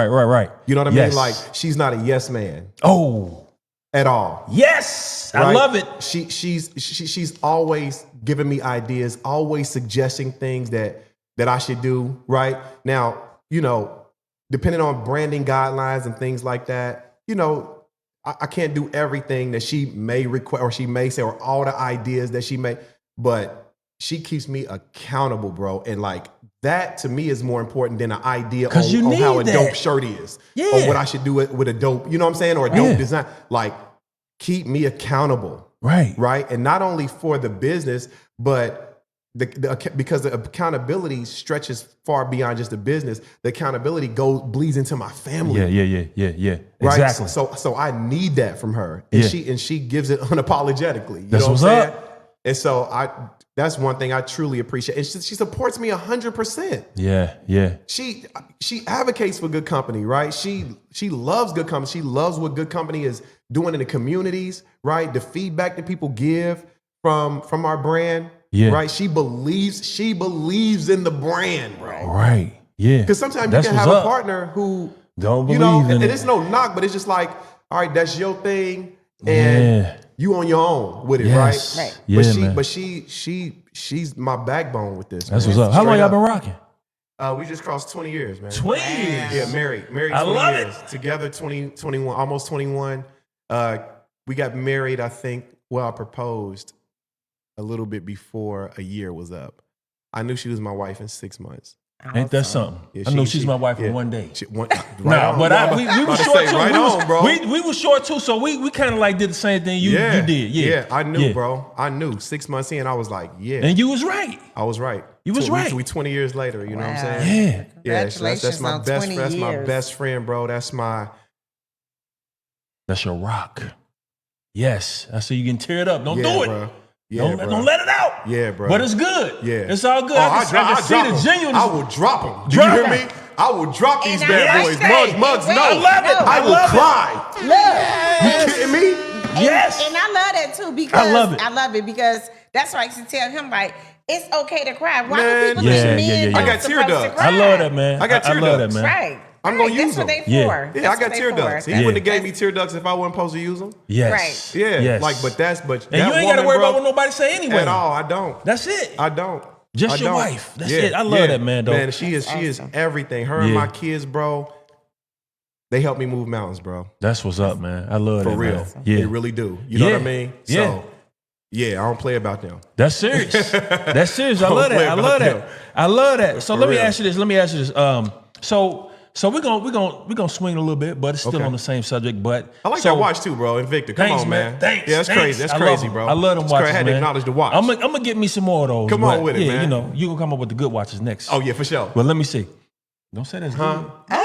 know what I Yes. mean? Like she's not a yes man Oh, at all. yes. I right? love it. She's always giving me ideas, always suggesting things that I should do. Right now, depending on branding guidelines and things like that, I can't do everything that she may request or she may say or all the ideas that she may, but she keeps me accountable, bro. And like that to me is more important than an idea on how a need dope that. shirt is Yeah. or what I should do with a dope, you know what I'm saying? Or a dope Yeah. design. Like keep me accountable. Right. And not only for the business, but because the accountability stretches far beyond just the business, the accountability bleeds into my family. Yeah. Right. Exactly. So I need that from her. And Yeah. she gives it unapologetically. You That's know what what's I'm saying? up. And so that's one thing I truly appreciate. And she supports me 100%. Yeah. She advocates for good company, right? She loves good company. She loves what good company is doing in the communities, right? The feedback that people give from our brand. Yeah. Right. She believes in the brand, bro. Right. Yeah. Because sometimes That's you can have what's a up. partner who Don't and believe in it. it's no knock, but it's just like, all right, that's your thing, and you on your own with it, Yes. Right. Yeah, but man. she's my backbone with this. That's man. what's up. How long Straight y'all up. been rocking? We just crossed 20 years, man. 20 years. Yeah, married I 20 love years. Together 21, almost 21. We got married, I think, I proposed a little bit before a year was up. I knew she was my wife in 6 months. Ain't that something? Yeah, I know she's my wife in one day. We We were short too. Right on, bro. We were short too, so we kind of like did the same thing you did. Yeah, I knew, bro. I knew. 6 months in, I was like, yeah. And you was right. I was right. You was right. We 20 years later, you know what I'm saying? Yeah. Yeah, so that's my on best 20 that's my years. best friend, bro. That's your rock. Yes. I see you getting teared up. Don't do it. Bro. Yeah, don't let it out. Yeah, bro. But it's good. Yeah. It's all good. Oh, I can see the genuineness. I will drop them. Do Drop you hear 'em. me? I will drop these And bad I boys. say, Mugs, wait, no. I love it. I I will love it. cry. Look. You kidding me? Yes. And I love that too because I love it. I love it because that's why I used to tell him like it's okay to cry. Why Man, do people yeah, think yeah, men yeah. are I got tear supposed to ducts. cry? I love that, man. I got tear love ducts. that, man. Right. I'm gonna use That's what them. they Yeah. for. Yeah, I That's got what tear they for. ducts. He Yeah. wouldn't have gave me tear ducts if I wasn't supposed to use them. Yes. Right. Yeah, Yes. like, but that and you ain't woman, got to worry bro, about what nobody say anyway. at all. I don't. That's it. I don't. Just I your don't. wife. That's it. I love that, man, though. Man, she is awesome. everything. Her and Yeah. my kids, bro. They help me move mountains, bro. That's what's up, man. I love For that, real. man. Yeah. They really do. You know what I Yeah. mean? Yeah. So, yeah, I don't play about them. That's serious. That's serious. I Don't love play that. I about love them. that. I love that. So For let me real. ask you this. So we're gonna swing a little bit, but it's still Okay. on the same subject. But I like so, that watch too, bro. Invicta. Come Thanks, on, man. Thanks. Yeah, that's thanks. crazy. That's I love crazy, them. bro. I love them It's watches, crazy. I had to man. acknowledge the watch. I'm gonna get me some more of those. Come on but with it, yeah, man. you know, you gonna come up with the good watches next. Oh yeah, for sure. Well, let me see. Don't say that's Huh? good.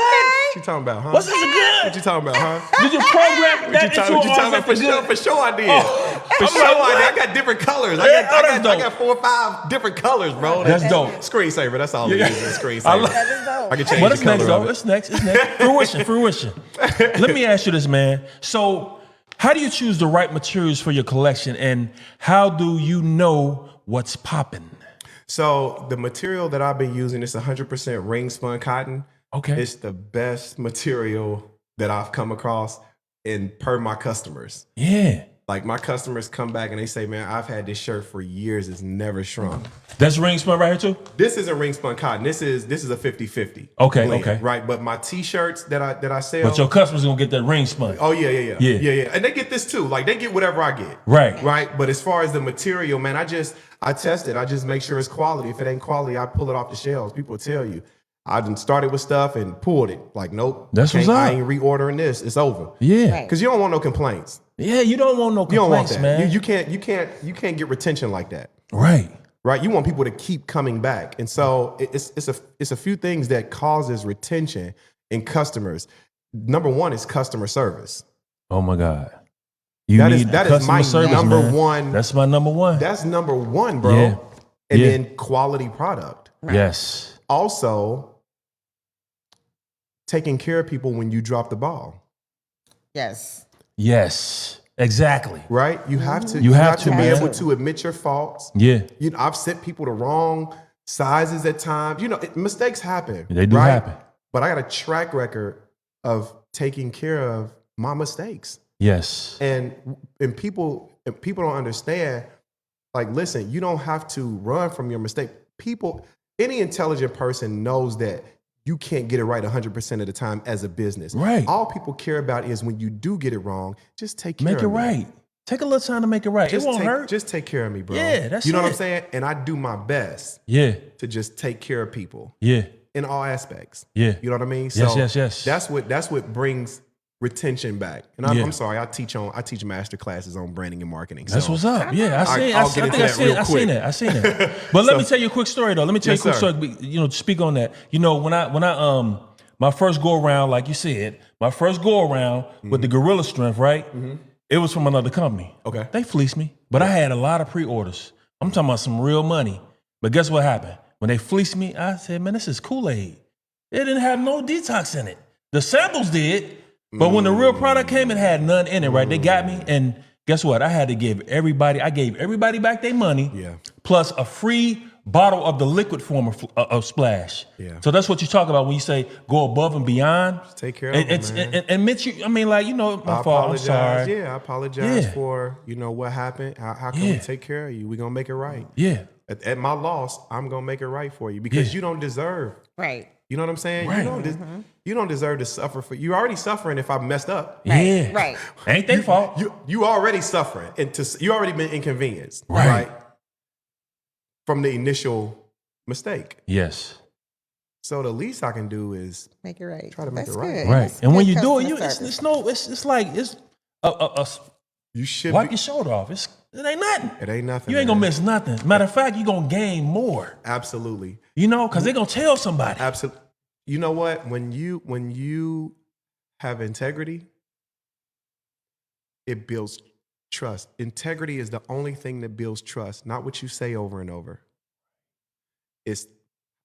What you talking about, huh? What's this good? What you talking about, huh? Did you program that into What you a talking about? For sure, for sure I did. For I'm sure like, I did. what? I got different colors. Yeah, I that's dope. got 4 or 5 different colors, bro. That's dope. Screensaver. That's all Yeah. it is. I Screensaver. love- That is dope. I can change What the is next, color though? of it. It's next. It's next. Fruition. Let me ask you this, man. So, how do you choose the right materials for your collection, and how do you know what's popping? So the material that I've been using is 100% ring spun cotton. Okay. It's the best material that I've come across per my customers. Yeah. Like my customers come back and they say, man, I've had this shirt for years. It's never shrunk. That's ring spun right here too? This isn't ring spun cotton. This is a 50-50. Okay, blend, okay. Right. But my t-shirts that I sell. But your customers gonna get that ring spun. Oh yeah. Yeah. And they get this too. Like they get whatever I get. Right. Right. But as far as the material, man, I test it. I just make sure it's quality. If it ain't quality, I pull it off the shelves. People tell you. I done started with stuff and pulled it. Like, nope. That's what's up. I ain't reordering this. It's over. Yeah. Right. Because you don't want no complaints. Yeah, you don't want no You don't want complaints, that. man. You can't get retention like that. Right. Right? You want people to keep coming back. And so it's a few things that causes retention in customers. Number one is customer service. Oh my God. You That need is my customer service, number man. one. That's my number one. That's number one, bro. Yeah. And Yeah. then quality product. Yes. Also, taking care of people when you drop the ball. Yes. Yes. Exactly. Right? You have to. You have to, be man. able to admit your faults. Yeah. I've sent people the wrong sizes at times. Mistakes happen. They do right? happen. But I got a track record of taking care of my mistakes. Yes. And people don't understand. Like, listen, you don't have to run from your mistake. Any intelligent person knows that you can't get it right 100% of the time as a business. Right. All people care about is when you do get it wrong, just take care Make of it me. right. Take a little time to make it right. Just it won't take, hurt. Just take care of me, bro. Yeah, that's You know what I'm it. saying? And I do my best Yeah. to just take care of people Yeah. in all aspects. Yeah. You know what I mean? Yes. That's what brings retention back. And Yeah. I'm sorry, I teach master classes on branding and marketing. That's so what's up. Yeah, I'll get into that real quick. I seen that. But let me tell you a quick story though. Let me tell you a quick Yes, sir. story. You know, to speak on that. You know, when I my first go around, like you said, with the Gorilla Strength, right? It was from another company. Okay. They fleeced me, but I had a lot of pre-orders. I'm talking about some real money. But guess what happened? When they fleeced me, I said, man, this is Kool-Aid. It didn't have no detox in it. The samples did, but when the real product came, it had none in it, right? They got me, and guess what? I gave everybody back their money, Yeah. plus a free bottle of the liquid form of Splash. Yeah. So that's what you talk about when you say go above and beyond. take care of them, man. And admit you, I mean, like, you know, my I fault, I'm apologize. sorry. Yeah, I apologize Yeah. for what happened. How can we take care of you? We're gonna make it right. Yeah. At my loss, I'm gonna make it right for you because you don't deserve. Right. You know what I'm saying? Right. You don't deserve to suffer for. You're already suffering if I messed up. Yeah. Right. Ain't their fault. You already suffering, and you already been inconvenienced, Right. From the initial mistake. Yes. So the least I can do is Make it right. Try to make That's it right. good. Right. That's And when good you do it, customer service. it's like it's you should wipe be. your shoulder off. It ain't nothing. It ain't nothing. You ain't gonna man. miss nothing. Matter of fact, you're gonna gain more. Absolutely. You know, because they're gonna tell somebody. Absolutely. You know what? When you have integrity, it builds trust. Integrity is the only thing that builds trust, not what you say over and over. It's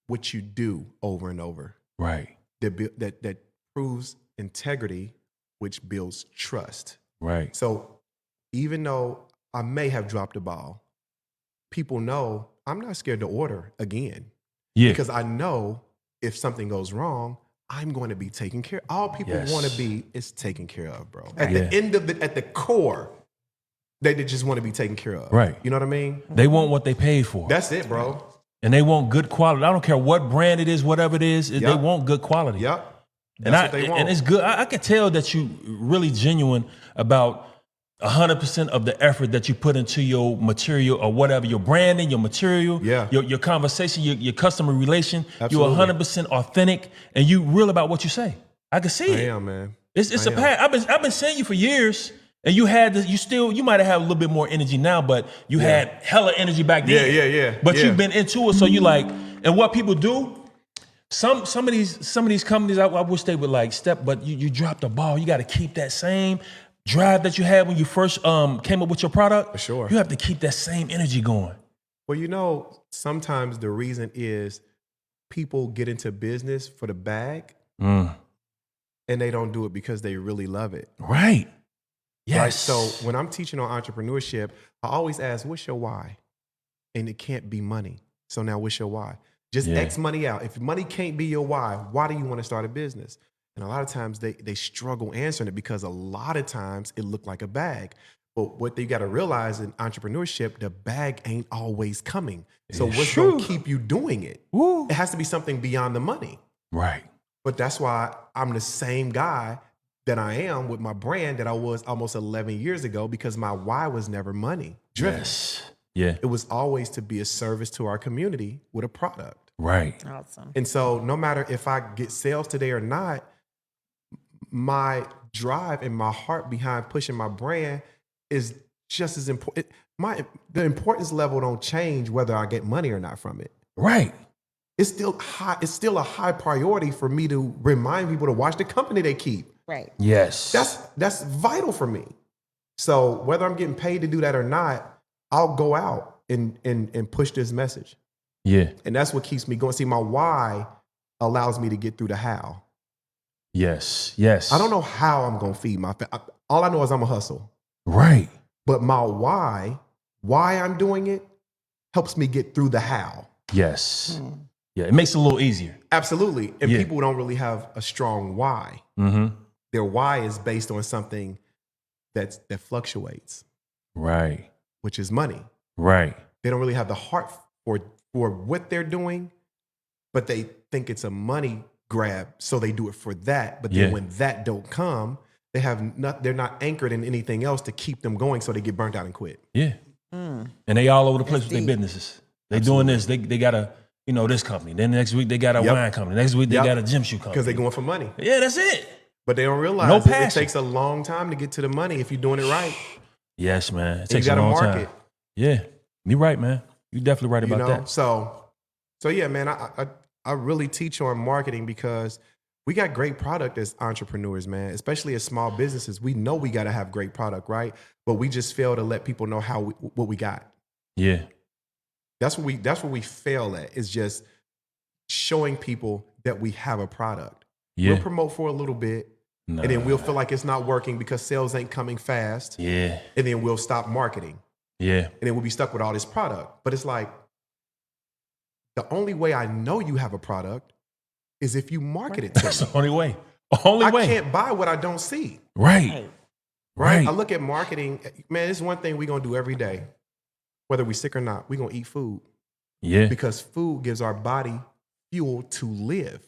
what you do over and over Right. that proves integrity, which builds trust. Right. So even though I may have dropped the ball, people know I'm not scared to order again. Yeah. Because I know if something goes wrong, I'm going to be taken care of. All people Yes. want to be is taken care of, bro. At Yeah. the end of it, at the core, they just want to be taken care of. Right. You know what I mean? They want what they paid for. That's it, bro. And they want good quality. I don't care what brand it is, whatever it is, they Yep. want good quality. Yep. And That's what they want. And it's good. I can tell that you really genuine about 100% of the effort that you put into your material or whatever, your branding, your material, Yeah. your conversation, your customer relation. Absolutely. You're 100% authentic and you real about what you say. I can see I it. am, man. It's I a am. path. I've been seeing you for years, and you had this. You might have a little bit more energy now, but you had hella energy back then. Yeah. But Yeah. you've been into it, so you like. And what people do, some of these companies, I wish they would like step, but you dropped the ball. You got to keep that same drive that you had when you first came up with your product. For sure. You have to keep that same energy going. Well, you know, sometimes the reason is people get into business for the bag and they don't do it because they really love it. Right. Yes. Right? So when I'm teaching on entrepreneurship, I always ask, what's your why? And it can't be money. So now what's your why? Just X money out. If money can't be your why do you want to start a business? And a lot of times they struggle answering it because a lot of times it looked like a bag. But what they got to realize in entrepreneurship, the bag ain't always coming. So what's going to keep you doing it? Woo. It has to be something beyond the money. Right. But that's why I'm the same guy that I am with my brand that I was almost 11 years ago because my why was never money driven. Yes. Yeah. It was always to be a service to our community with a product. Right. Awesome. And so no matter if I get sales today or not, my drive and my heart behind pushing my brand is just as important. The importance level don't change whether I get money or not from it. Right. It's still high. It's still a high priority for me to remind people to watch the company they keep. Right. Yes. That's vital for me. So whether I'm getting paid to do that or not, I'll go out and push this message. Yeah. And that's what keeps me going. See, my why allows me to get through the how. Yes. Yes. I don't know how I'm going to feed my family. All I know is I'm a hustle. Right. But my why I'm doing it, helps me get through the how. Yes. Yeah, it makes it a little easier. Absolutely. And Yeah. people don't really have a strong why. Mm-hmm. Their why is based on something that fluctuates, Right. which is money. Right. They don't really have the heart for what they're doing, but they think it's a money grab, so they do it for that. But then Yeah. when that don't come, they're not anchored in anything else to keep them going, so they get burnt out and quit. Yeah. And they all over the place That's with their deep. businesses. They doing this. They got a, this company. Then next week they got a Yep. wine company. Next week they Yep. got a gym shoe company. Because they're going for money. Yeah, that's it. But they don't realize No that it passion. takes a long time to get to the money if you're doing it right. Yes, man. It And you takes a got to long market. time. Yeah. You're right, man. You're definitely right about that. So yeah, man, I really teach on marketing because we got great product as entrepreneurs, man, especially as small businesses. We know we got to have great product, right? But we just fail to let people know what we got. Yeah. That's what we fail at, is just showing people that we have a product. Yeah. We'll promote for a little bit, and then we'll feel like it's not working because sales ain't coming fast. Yeah. And then we'll stop marketing. Yeah. And then we'll be stuck with all this product. But it's like, the only way I know you have a product is if you market it to That's me. the only way. Only way. I can't buy what I don't see. Right. Right. I look at marketing, man, it's one thing we're going to do every day. Whether we're sick or not, we're going to eat food. Yeah. Because food gives our body fuel to live.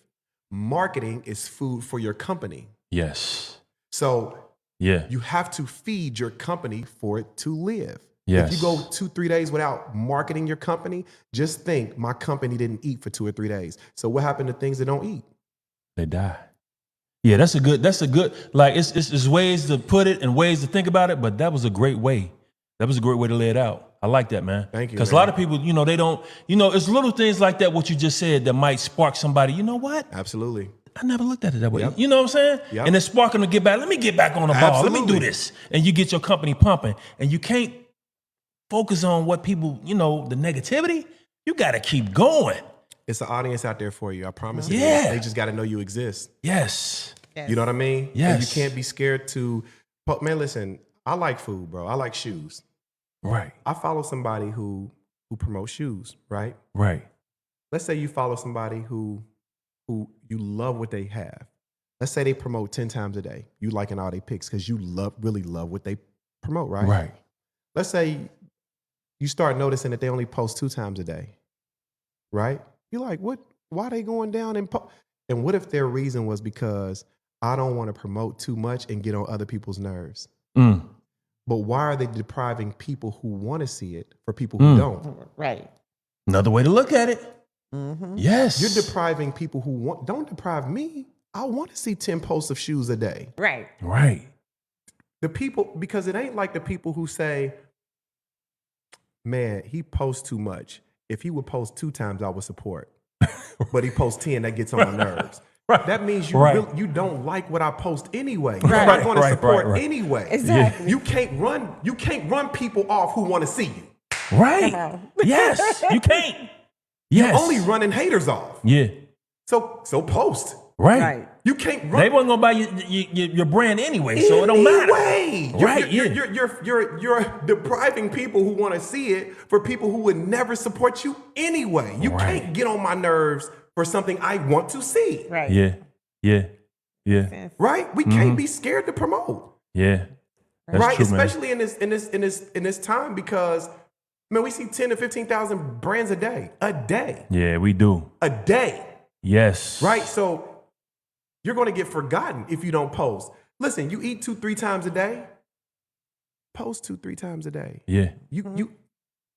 Marketing is food for your company. Yes. So Yeah. you have to feed your company for it to live. Yes. If you go 2-3 days without marketing your company, just think my company didn't eat for 2 or 3 days. So what happened to things that don't eat? They die. Yeah, that's a good, like it's ways to put it and ways to think about it, but that was a great way. That was a great way to lay it out. I like that, man. Thank you, Because a man. lot of people, they don't, it's little things like that, what you just said, that might spark somebody. You know what? Absolutely. I never looked at it that way. Yep. You know what I'm saying? Yep. And it's sparking to get back. Let me get back on the ball. Let me Absolutely. do this. And you get your company pumping. And you can't focus on what people, the negativity. You got to keep going. It's an audience out there for you. I promise Yeah. you. They just got to know you exist. Yes. You know what I mean? Yes. And you can't be scared to, man, listen, I like food, bro. I like shoes. Right. I follow somebody who promotes shoes, right? Right. Let's say you follow somebody who you love what they have. Let's say they promote 10 times a day. You liking all they picks because you really love what they promote, right? Right. Let's say you start noticing that they only post 2 times a day, right? You're like, what? Why are they going down and And what if their reason was because I don't want to promote too much and get on other people's nerves? Mm. But why are they depriving people who want to see it for people who don't? Right. Another way to look at it. Mm-hmm. Yes. You're depriving people who want, don't deprive me. I want to see 10 posts of shoes a day. Right. Right. The people, because it ain't like the people who say, man, he posts too much. If he would post 2 times, I would support. But he posts 10, that gets on my nerves. Right. That means you Right. you don't like what I post anyway. You're Right. not going to Right, support right. anyway. Exactly. You can't run people off who want to see you. Right. Come on. Yes. You can't. Yes. You're only running haters off. Yeah. So post. Right. Right. You can't run. They wasn't gonna buy your brand anyway, so it don't matter. Anyway. Right, You're depriving people who want to see it for people who would never support you anyway. You Right. can't get on my nerves for something I want to see. Right. Yeah. Yeah. Yeah. Right? We can't be scared to promote. Yeah. That's right? true, man. Especially in this time because man, we see 10 to 15,000 brands a day. A day. Yeah, we do. A day. Yes. Right? So you're going to get forgotten if you don't post. Listen, you eat 2-3 times a day. Post 2-3 times a day. Yeah. Yeah.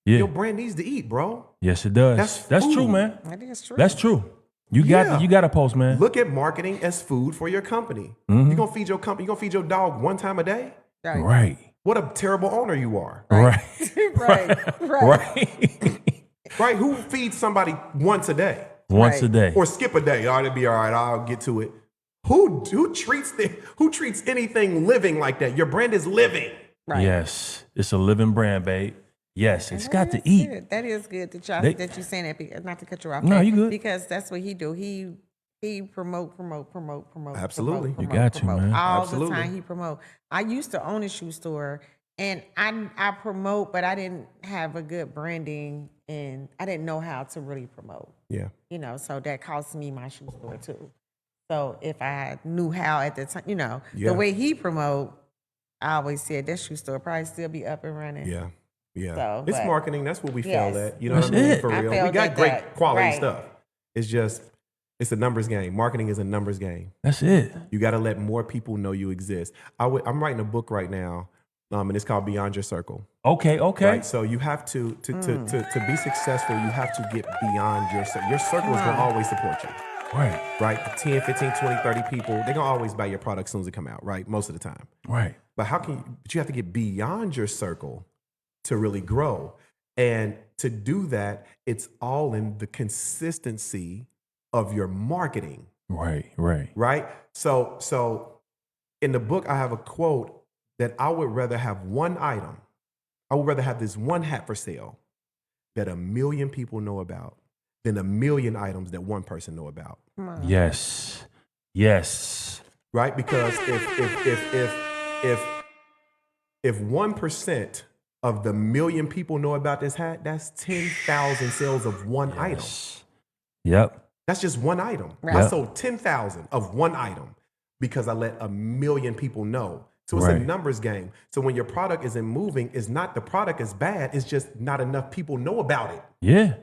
Yeah. Your brand needs to eat, bro. Yes, it does. That's true, food. man. That is true. That's true. You Yeah. got to post, man. Look at marketing as food for your company. Mhm. You're going to feed your company, you're going to feed your dog 1 time a day? Right. Right. What a terrible owner you are. Right. Right. Right. Right. Right? Who feeds somebody once a day? Once a Right. day. Or skip a day? Oh, it'll be all right. I'll get to it. Who treats anything living like that? Your brand is living. Right. Yes. It's a living brand, babe. Yes. It's And got that to is eat. good. That is good that They- that you're saying that. Not to cut you off. No, babe, you good. Because that's what he do. He promote. Absolutely. You got to, man. All Absolutely. the time he promote. I used to own a shoe store, and I promote, but I didn't have a good branding, and I didn't know how to really promote. Yeah. So that cost me my shoe store too. So if I knew how at the time, Yeah. the way he promote, I always said that shoe store probably still be up and running. Yeah. Yeah. So, it's but- marketing. That's what we Yes. failed at. You know That's what I mean? it. For I real. We failed got at great that. quality Right. stuff. It's a numbers game. Marketing is a numbers game. That's it. You got to let more people know you exist. I'm writing a book right now, and it's called Beyond Your Circle. Okay. Okay. Right? So you have to be successful, you have to get beyond your circle. Your circle is going to always support you. Right. Right? 10, 15, 20, 30 people, they're going to always buy your product as soon as it come out, right? Most of the time. Right. But but you have to get beyond your circle to really grow. And to do that, it's all in the consistency of your marketing, Right. Right. right? So in the book, I have a quote that I would rather have one item. I would rather have this one hat for sale that 1 million people know about than 1 million items that one person know about. Yes. Yes. Right? Because if 1% of the 1 million people know about this hat, that's 10,000 sales of one item. Yes. Yep. That's just one item. Right. I Yep. sold 10,000 of one item because I let 1 million people know So it's Right. a numbers game. So when your product isn't moving, it's not the product is bad. It's just not enough people know about it. Yeah.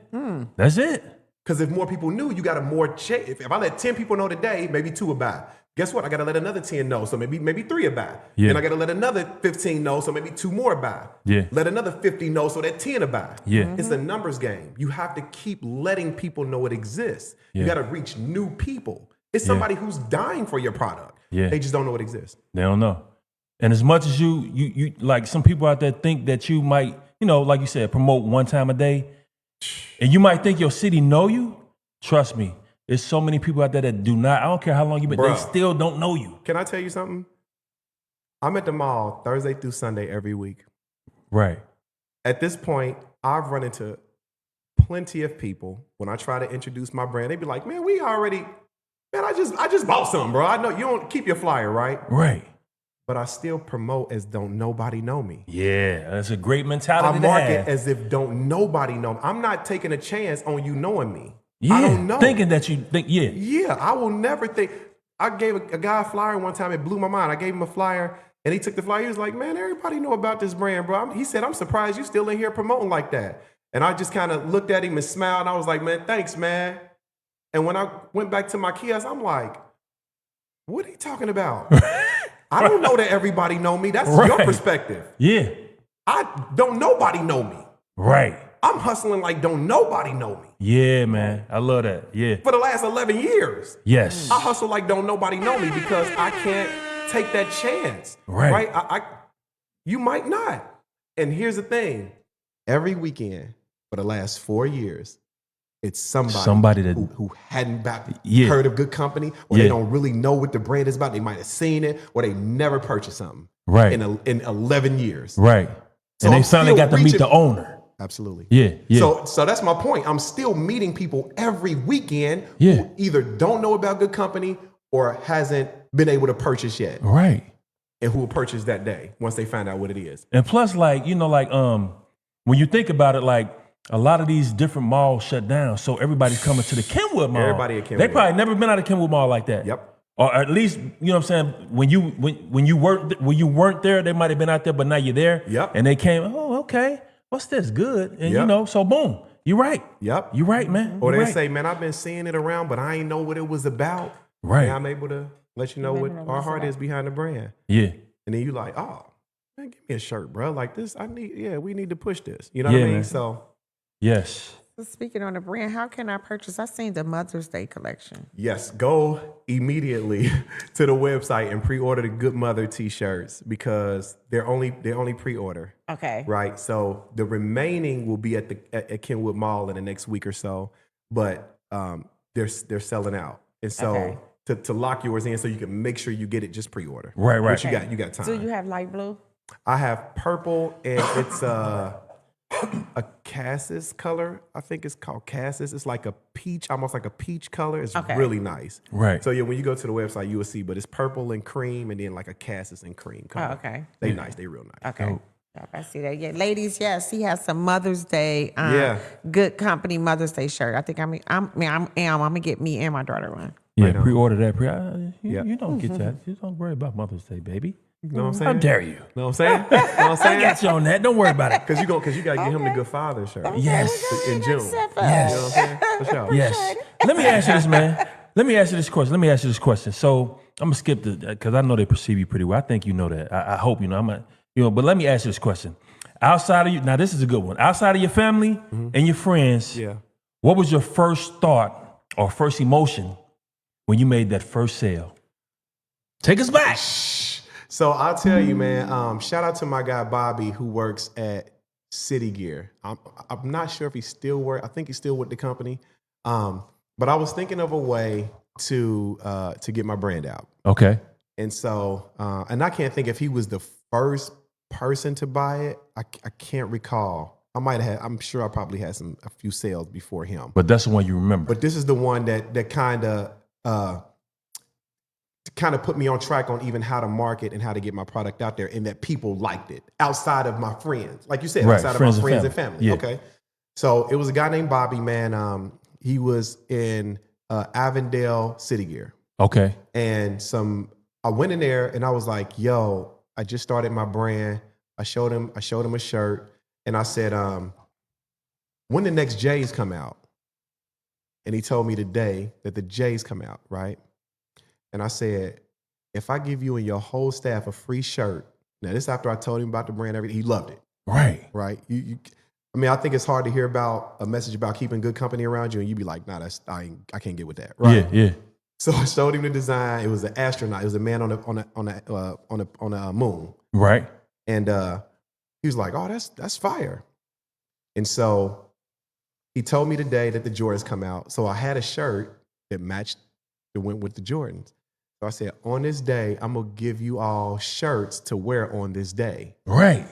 That's it. Because if more people knew, you got a more chance. If I let 10 people know today, maybe 2 will buy. Guess what? I got to let another 10 know. So maybe 3 will buy. Yeah. Then I got to let another 15 know. So maybe 2 more buy. Yeah. Let another 50 know so that 10 will buy. Yeah. It's a numbers game. You have to keep letting people know it exists. Yeah. You got to reach new people. It's somebody who's dying for your product. Yeah. They just don't know it exists. They don't know. And as much as you like some people out there think that you might, like you said, promote one time a day, and you might think your city know you. Trust me, there's so many people out there that do not. I don't care how long you've been, they Bruh. still don't know you. Can I tell you something? I'm at the mall Thursday through Sunday every week. Right. At this point, I've run into plenty of people when I try to introduce my brand. They be like, man, I just bought something, bro. I know you don't keep your flyer, right? Right. But I still promote as don't nobody know me. Yeah, that's a great I mentality to market have. as if don't nobody know me. I'm not taking a chance on you knowing me. Yeah, I don't know. thinking that you think, yeah. Yeah, I will never think. I gave a guy a flyer one time. It blew my mind. I gave him a flyer, and he took the flyer. He was like, man, everybody know about this brand, bro. He said, I'm surprised you still in here promoting like that. And I just kind of looked at him and smiled. And I was like, man, thanks, man. And when I went back to my kiosk, I'm like, what are you talking about? I don't know that everybody know me. That's your Right. perspective. Yeah. Don't nobody know me. Right. I'm hustling like don't nobody know me. Yeah, man. I love that. Yeah. For the last 11 years. Yes. I hustle like don't nobody know me because I can't take that chance. Right. You might not. And here's the thing. Every weekend for the last 4 years, it's somebody that who hadn't heard of Good Company, or they don't really know what the brand is about. They might have seen it, or they never purchased something. Right. In 11 years. Right. So and they I'm finally still got to meet reaching- the owner. Absolutely. Yeah. Yeah. So that's my point. I'm still meeting people every weekend Yeah. who either don't know about Good Company or hasn't been able to purchase yet, Right. and who will purchase that day once they find out what it is. And plus, like, when you think about it, like, a lot of these different malls shut down, so everybody's coming to the Kenwood Mall. Everybody at Kenwood. They probably never been out of Kenwood Mall like that. Yep. Or at least, you know what I'm saying, when you weren't there, they might have been out there, but now you're there. Yep. And they came, oh, okay, what's this? Good. And Yep. so boom, you're right. Yep. You're right, man. Or You're they right. say, man, I've been seeing it around, but I ain't know what it was about. Right. And I'm able to let you know what our heart is behind the brand. Yeah. And then you like, oh, man, give me a shirt, bro. Like this, we need to push this. You know what I Yeah, mean? man. So Yes. So speaking on the brand, how can I purchase? I seen the Mother's Day collection. yes, go immediately to the website and pre-order the Good Mother t-shirts because they're only pre-order. Okay. Right. So the remaining will be at Kenwood Mall in the next week or so, but they're selling out. And so Okay. to lock yours in so you can make sure you get it, just pre-order. Right, right. But you got time. Do you have light blue? I have purple and it's a cassis color. I think it's called cassis. It's like a peach, almost like a peach color. It's Okay. really nice. Right. So yeah, when you go to the website, you will see, but it's purple and cream and then like a cassis and cream color. Oh, okay. They nice. They real nice. Okay. Yep, I see that. Yeah, ladies, yes, he has some Mother's Day, Yeah. Good Company Mother's Day shirt. I think I'm gonna get me and my daughter one. Yeah, Right on. pre-order that. Yeah. You don't get that. You don't worry about Mother's Day, baby. You know what I'm How saying? dare you? Know what I'm saying? Know what I'm I saying? got you on that. Don't worry about it. Because you gotta get him the Good Father shirt. Yes. In June. Yes. You know what I'm saying? For sure. Yes. Let me ask you this, man. Let me ask you this question. So I'm gonna skip because I know they perceive you pretty well. I think you know that. I hope you know. But let me ask you this question. Outside of you, now this is a good one. Outside of your family and your friends, Yeah. what was your first thought or first emotion when you made that first sale? Take us back. So I'll tell you, man. Shout out to my guy Bobby who works at City Gear. I'm not sure if he still works. I think he's still with the company. But I was thinking of a way to get my brand out. Okay. And so, and I can't think if he was the first person to buy it. I can't recall. I'm sure I probably had a few sales before him. But that's the one you remember. But this is the one that kind of put me on track on even how to market and how to get my product out there, and that people liked it outside of my friends, like you said, Right, outside friends of my and friends and family. family. Yeah. Okay, so it was a guy named Bobby, man. He was in Avondale City Gear, Okay. and I went in there and I was like, "Yo, I just started my brand. I showed him a shirt, and I said, when the next J's come out? And he told me today that the J's come out, right? And I said, if I give you and your whole staff a free shirt, now this after I told him about the brand, everything, he loved it. Right. Right. I mean, I think it's hard to hear about a message about keeping good company around you, and you be like, nah, I can't get with that. Right. Yeah. So I showed him the design. It was an astronaut. It was a man on a moon. Right. And he was like, oh, that's fire. And so he told me today that the Jordans come out. So I had a shirt that went with the Jordans. So I said, on this day, I'm going to give you all shirts to wear on this day. Right.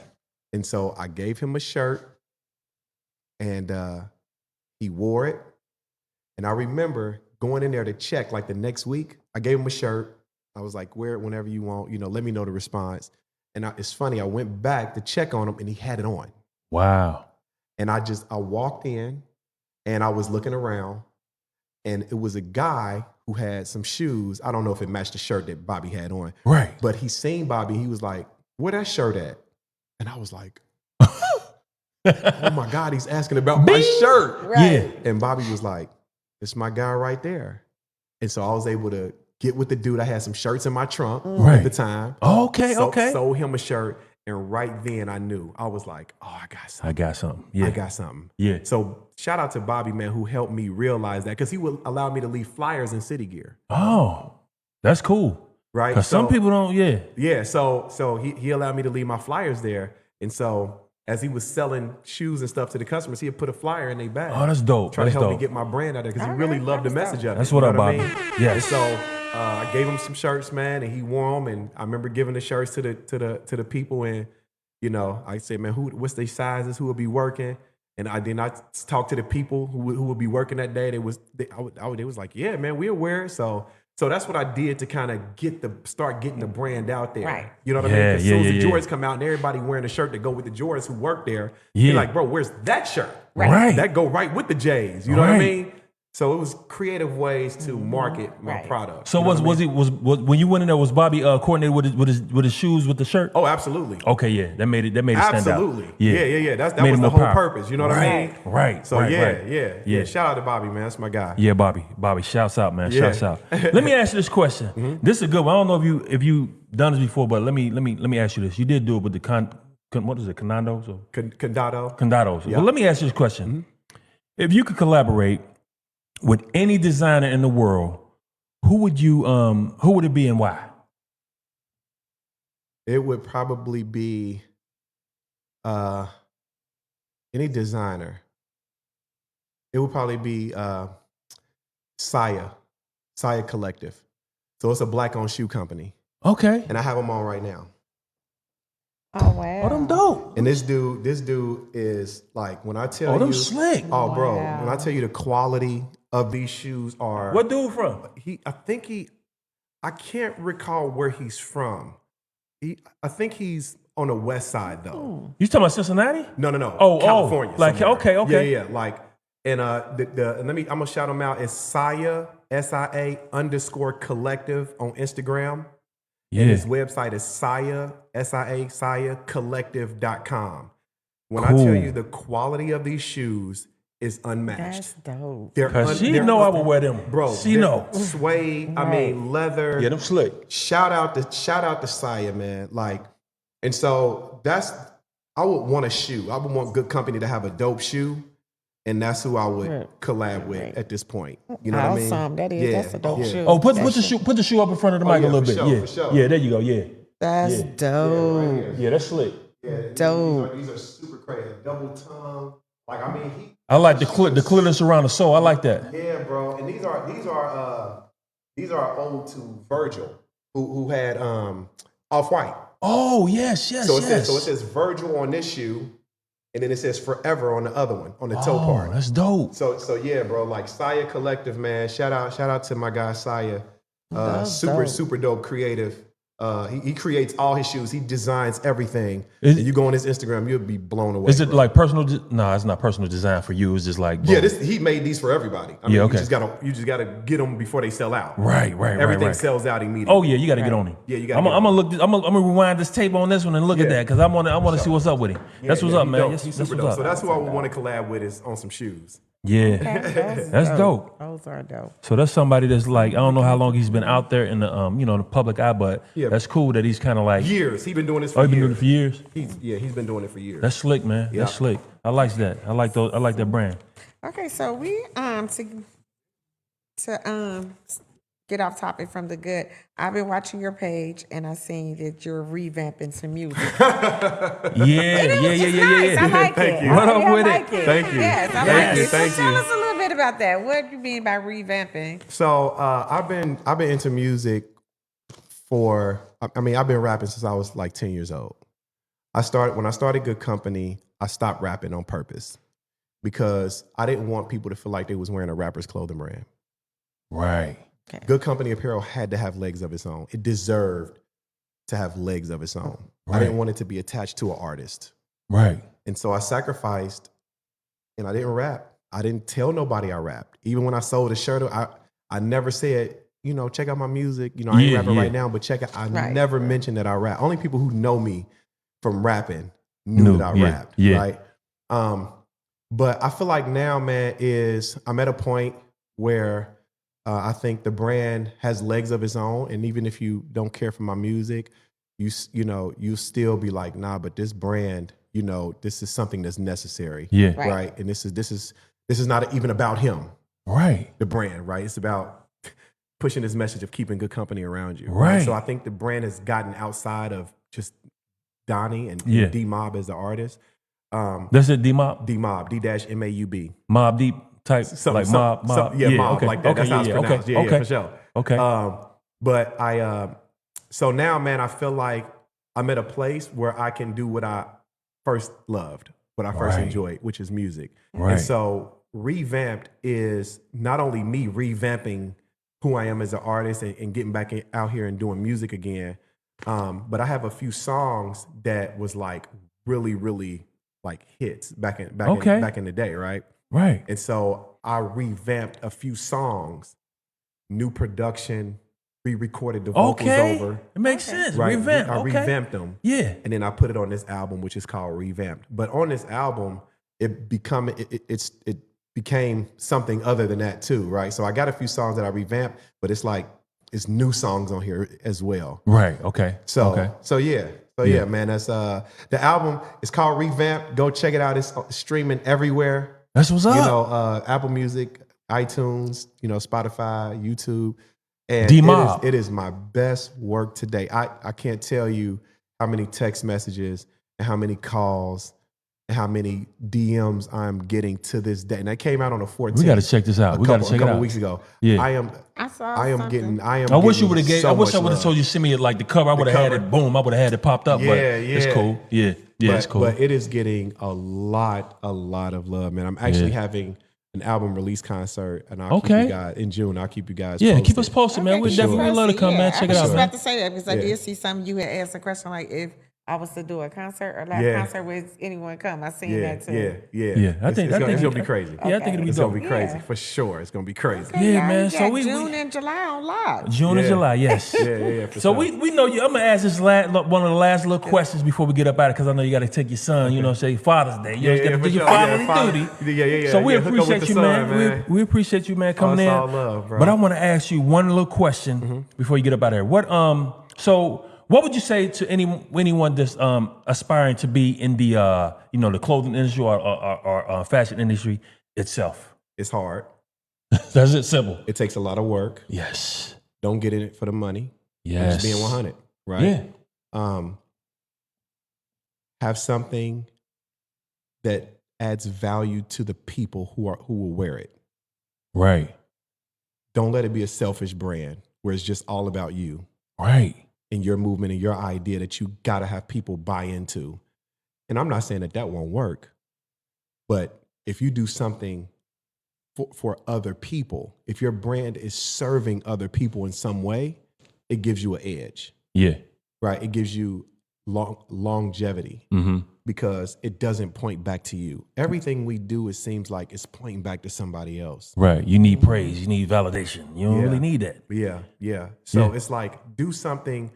And so I gave him a shirt, and he wore it. And I remember going in there to check like the next week. I gave him a shirt. I was like, wear it whenever you want. Let me know the response. And it's funny. I went back to check on him, and he had it on. Wow. And I walked in, and I was looking around, and it was a guy who had some shoes. I don't know if it matched the shirt that Bobby had on. Right. But he seen Bobby. He was like, where that shirt at? And I was like, oh my God, he's asking about my shirt. Right. Yeah. And Bobby was like, it's my guy right there. And so I was able to get with the dude. I had some shirts in my trunk at the time. Okay. Sold him a shirt. And right then I knew. I was like, oh, I got something. Yeah. I got something. Yeah. So shout out to Bobby, man, who helped me realize that, because he would allow me to leave flyers in City Gear. Oh, that's cool. Right. Because some people don't, Yeah. So he allowed me to leave my flyers there. And so as he was selling shoes and stuff to the customers, he'd put a flyer in their bag. Oh, that's dope. Try to help me get my brand out there, because he really loved the message of it. That's what up, Bobby. Yes. And so I gave him some shirts, man, and he wore them. And I remember giving the shirts to the people, and I said, man, what's their sizes? Who will be working? And I talked to the people who would be working that day. They was like, yeah, man, we'll wear it. So that's what I did to kind of start getting the brand out there. Right. You know what I mean? As soon as the Jordans come out and everybody wearing a shirt that go with the Jordans who work there, you're like, bro, where's that shirt? Right. That go right with the J's. You know what I mean? So it was creative ways to market my product. So was when you went in there, was Bobby coordinated with his shoes with the shirt? Oh, absolutely. Okay, yeah, that made it stand out. Absolutely. Yeah. That Made was it the more whole powerful. purpose. You know what I mean? Right. So right. yeah. Shout out to Bobby, man. That's my guy. Yeah, Bobby, shouts out, man. Yeah. Shouts out. Let me ask you this question. This is a good one. I don't know if you done this before, but let me ask you this. You did do it with the what is it, Condados or Condados. Well, let me ask you this question. If you could collaborate with any designer in the world, who would it be and why? It would probably be any designer. It would probably be Saya Collective. So it's a black-owned shoe company. Okay. And I have them on right now. Oh, wow. Oh, them dope. And this dude is like, when I tell you. Oh, them slick. Oh, bro. When I tell you the quality of these shoes are. What dude from? I can't recall where he's from. I think he's on the west side though. You talking about Cincinnati? No. Oh, California. like somewhere. okay. Yeah. Like, and I'm gonna shout him out. It's Saya SIA_collective on Instagram. Yeah. And his website is SiaCollective.com. When I Cool. tell you the quality of these shoes is unmatched. That's dope. Cause she know I would wear them, bro. She know. Suede, I mean leather. Yeah, them slick. Shout out to Saya, man. Like, and so I would want a shoe. I would want good company to have a dope shoe, and that's who I would collab with at this point. You know what I mean? Awesome. That's a dope shoe. Oh, put the shoe up in front of the mic a little bit. For sure. Yeah, there you go. Yeah. That's dope. Yeah, that's slick. Yeah, Dope. These are super crazy. Double tongue. Like, I mean, I like the clearance around the sole. I like that. Yeah, bro. And these are old to Virgil, who had Off-White. Oh, yes. So it says Virgil on this shoe, and then it says Forever on the other one, on the toe part. That's dope. So yeah, bro. Like Saya Collective, man. Shout out to my guy Saya. That's dope. Super dope creative. He creates all his shoes. He designs everything. Is- and you go on his Instagram, you'll be blown away. Is it bro. like personal? No, it's not personal design for you. It's just like boom. Yeah, he made these for everybody. I mean, Yeah, okay. you just gotta get them before they sell out. Right. Everything right. sells out immediately. Oh yeah, you got to get on him. Yeah, you gotta I'm get gonna on look. I'm gonna rewind this tape on this one and look at Yeah. that because I want to see what's up with him. That's what's up, he man. dope. Yes, He's that's super what's dope. up. So that's who I would want to collab with is on some shoes. Yeah, that's dope. Those are dope. So that's somebody that's like, I don't know how long he's been out there in the the public eye, but Yeah. that's cool that he's kind of like, Years. He's been doing this for oh, he's been years. doing it for years. He's been doing it for years. That's slick, man. Yeah. That's slick. I like that. I like those. I like that brand. Okay, so we to get off topic from the good. I've been watching your page and I seen that you're revamping some music. Yeah. Nice. I like Thank it. you. I What up really with it? like Thank you. Yes, I Thank like you. it. Thank so tell you. us a little bit about that. What do you mean by revamping? So I've been into music for. I mean, I've been rapping since I was like 10 years old. When I started Good Company, I stopped rapping on purpose because I didn't want people to feel like they was wearing a rapper's clothing brand. Right. Good Company apparel had to have legs of its own. It deserved to have legs of its own. I Right. didn't want it to be attached to an artist. Right. And so I sacrificed and I didn't rap. I didn't tell nobody I rapped. Even when I sold a shirt, I never said, check out my music. I ain't Yeah, rapping yeah. right now, but check it. I Right. never mentioned that I rap. Only people who know me from rapping knew Knew, that I yeah, rapped. yeah. Right. But I feel like now, man, I'm at a point where I think the brand has legs of its own. And even if you don't care for my music, you still be like, nah, but this brand, this is something that's necessary. Yeah. Right. And this is not even about him, Right. the brand, right? It's about pushing this message of keeping good company around you. Right. So I think the brand has gotten outside of just Donny and Yeah. D-Maub as the artist. That's it. D-Maub. D-Maub, D-Maub. Mob deep type. Like mob. Yeah, mob, Okay. like that. Okay. That's how it's yeah, pronounced. Okay. Yeah, okay. for sure. Okay. But so now, man, I feel like I'm at a place where I can do what I first loved, what I first Right. enjoyed, which is music. Right. And so revamped is not only me revamping who I am as an artist and getting back out here and doing music again, but I have a few songs that was like really, really like hits back in the day, right? Right. And so I revamped a few songs, new production, re-recorded the vocals Okay. over. It makes sense. Right. Revamp. I Okay. revamped them. Yeah. And then I put it on this album, which is called Revamped. But on this album, it became something other than that too, right? So I got a few songs that I revamped, but it's new songs on here as well. Right. Okay. So okay. yeah, man. That's the album is called Revamped. Go check it out. It's streaming everywhere. That's what's up. Apple Music, iTunes, Spotify, YouTube. And D-Maub. it is my best work today. I can't tell you how many text messages and how many calls and how many DMs I'm getting to this day. And that came out on the 14th. We got to check this out. We got to check a it couple out. weeks ago. Yeah. I am something. getting. I wish you would have gave. So I wish I much would have love. told you to send me like the cover. I would have had cover. it. Boom. I would have had it popped up. but Yeah, it's yeah. cool. Yeah. Yeah. It's cool. But it is getting a lot of love, man. I'm actually having an album release concert, and I'll keep you guys in June. I'll keep you guys. Yeah. posted. Keep us posted, man. We for definitely sure. love to come, man. Check it I was out, just man. about to say that because I Yeah. did see something you had asked a question like if I was to do a concert or live Yeah. concert, would anyone come? I seen Yeah, that too. Yeah. I think it's it's gonna be crazy. Yeah. I think it'll be It's dope. gonna be crazy for sure. It's gonna be crazy. Okay, Yeah, y'all, man. you So got we- June and July on live. June and Yeah. July. Yes. Yeah. For So sure. we know you. I'm gonna ask this one of the last little questions before we get up out of because I know you got to take your son. Say Father's Day. You got to for do your sure. fatherly Father- duty. Yeah. So we Hook up with appreciate the you, son, man. We appreciate you, man, coming it's in. all love, bro. But I want to ask you one little question before you get up out of here. What would you say to anyone that's aspiring to be in the the clothing industry or fashion industry itself? It's hard. That's it. Simple. It takes a lot of work. Yes. Don't get in it for the money. Yes. Just being 100, right? Yeah. Have something that adds value to the people who will wear it. Right. Don't let it be a selfish brand where it's just all about you Right. and your movement and your idea that you got to have people buy into. And I'm not saying that won't work, but if you do something for other people, if your brand is serving other people in some way, it gives you an edge. Yeah. right? It gives you longevity because it doesn't point back to you. Everything we do, it seems like it's pointing back to somebody else. Right. You need praise. You need validation. You don't really need that. Yeah, yeah. So it's like do something,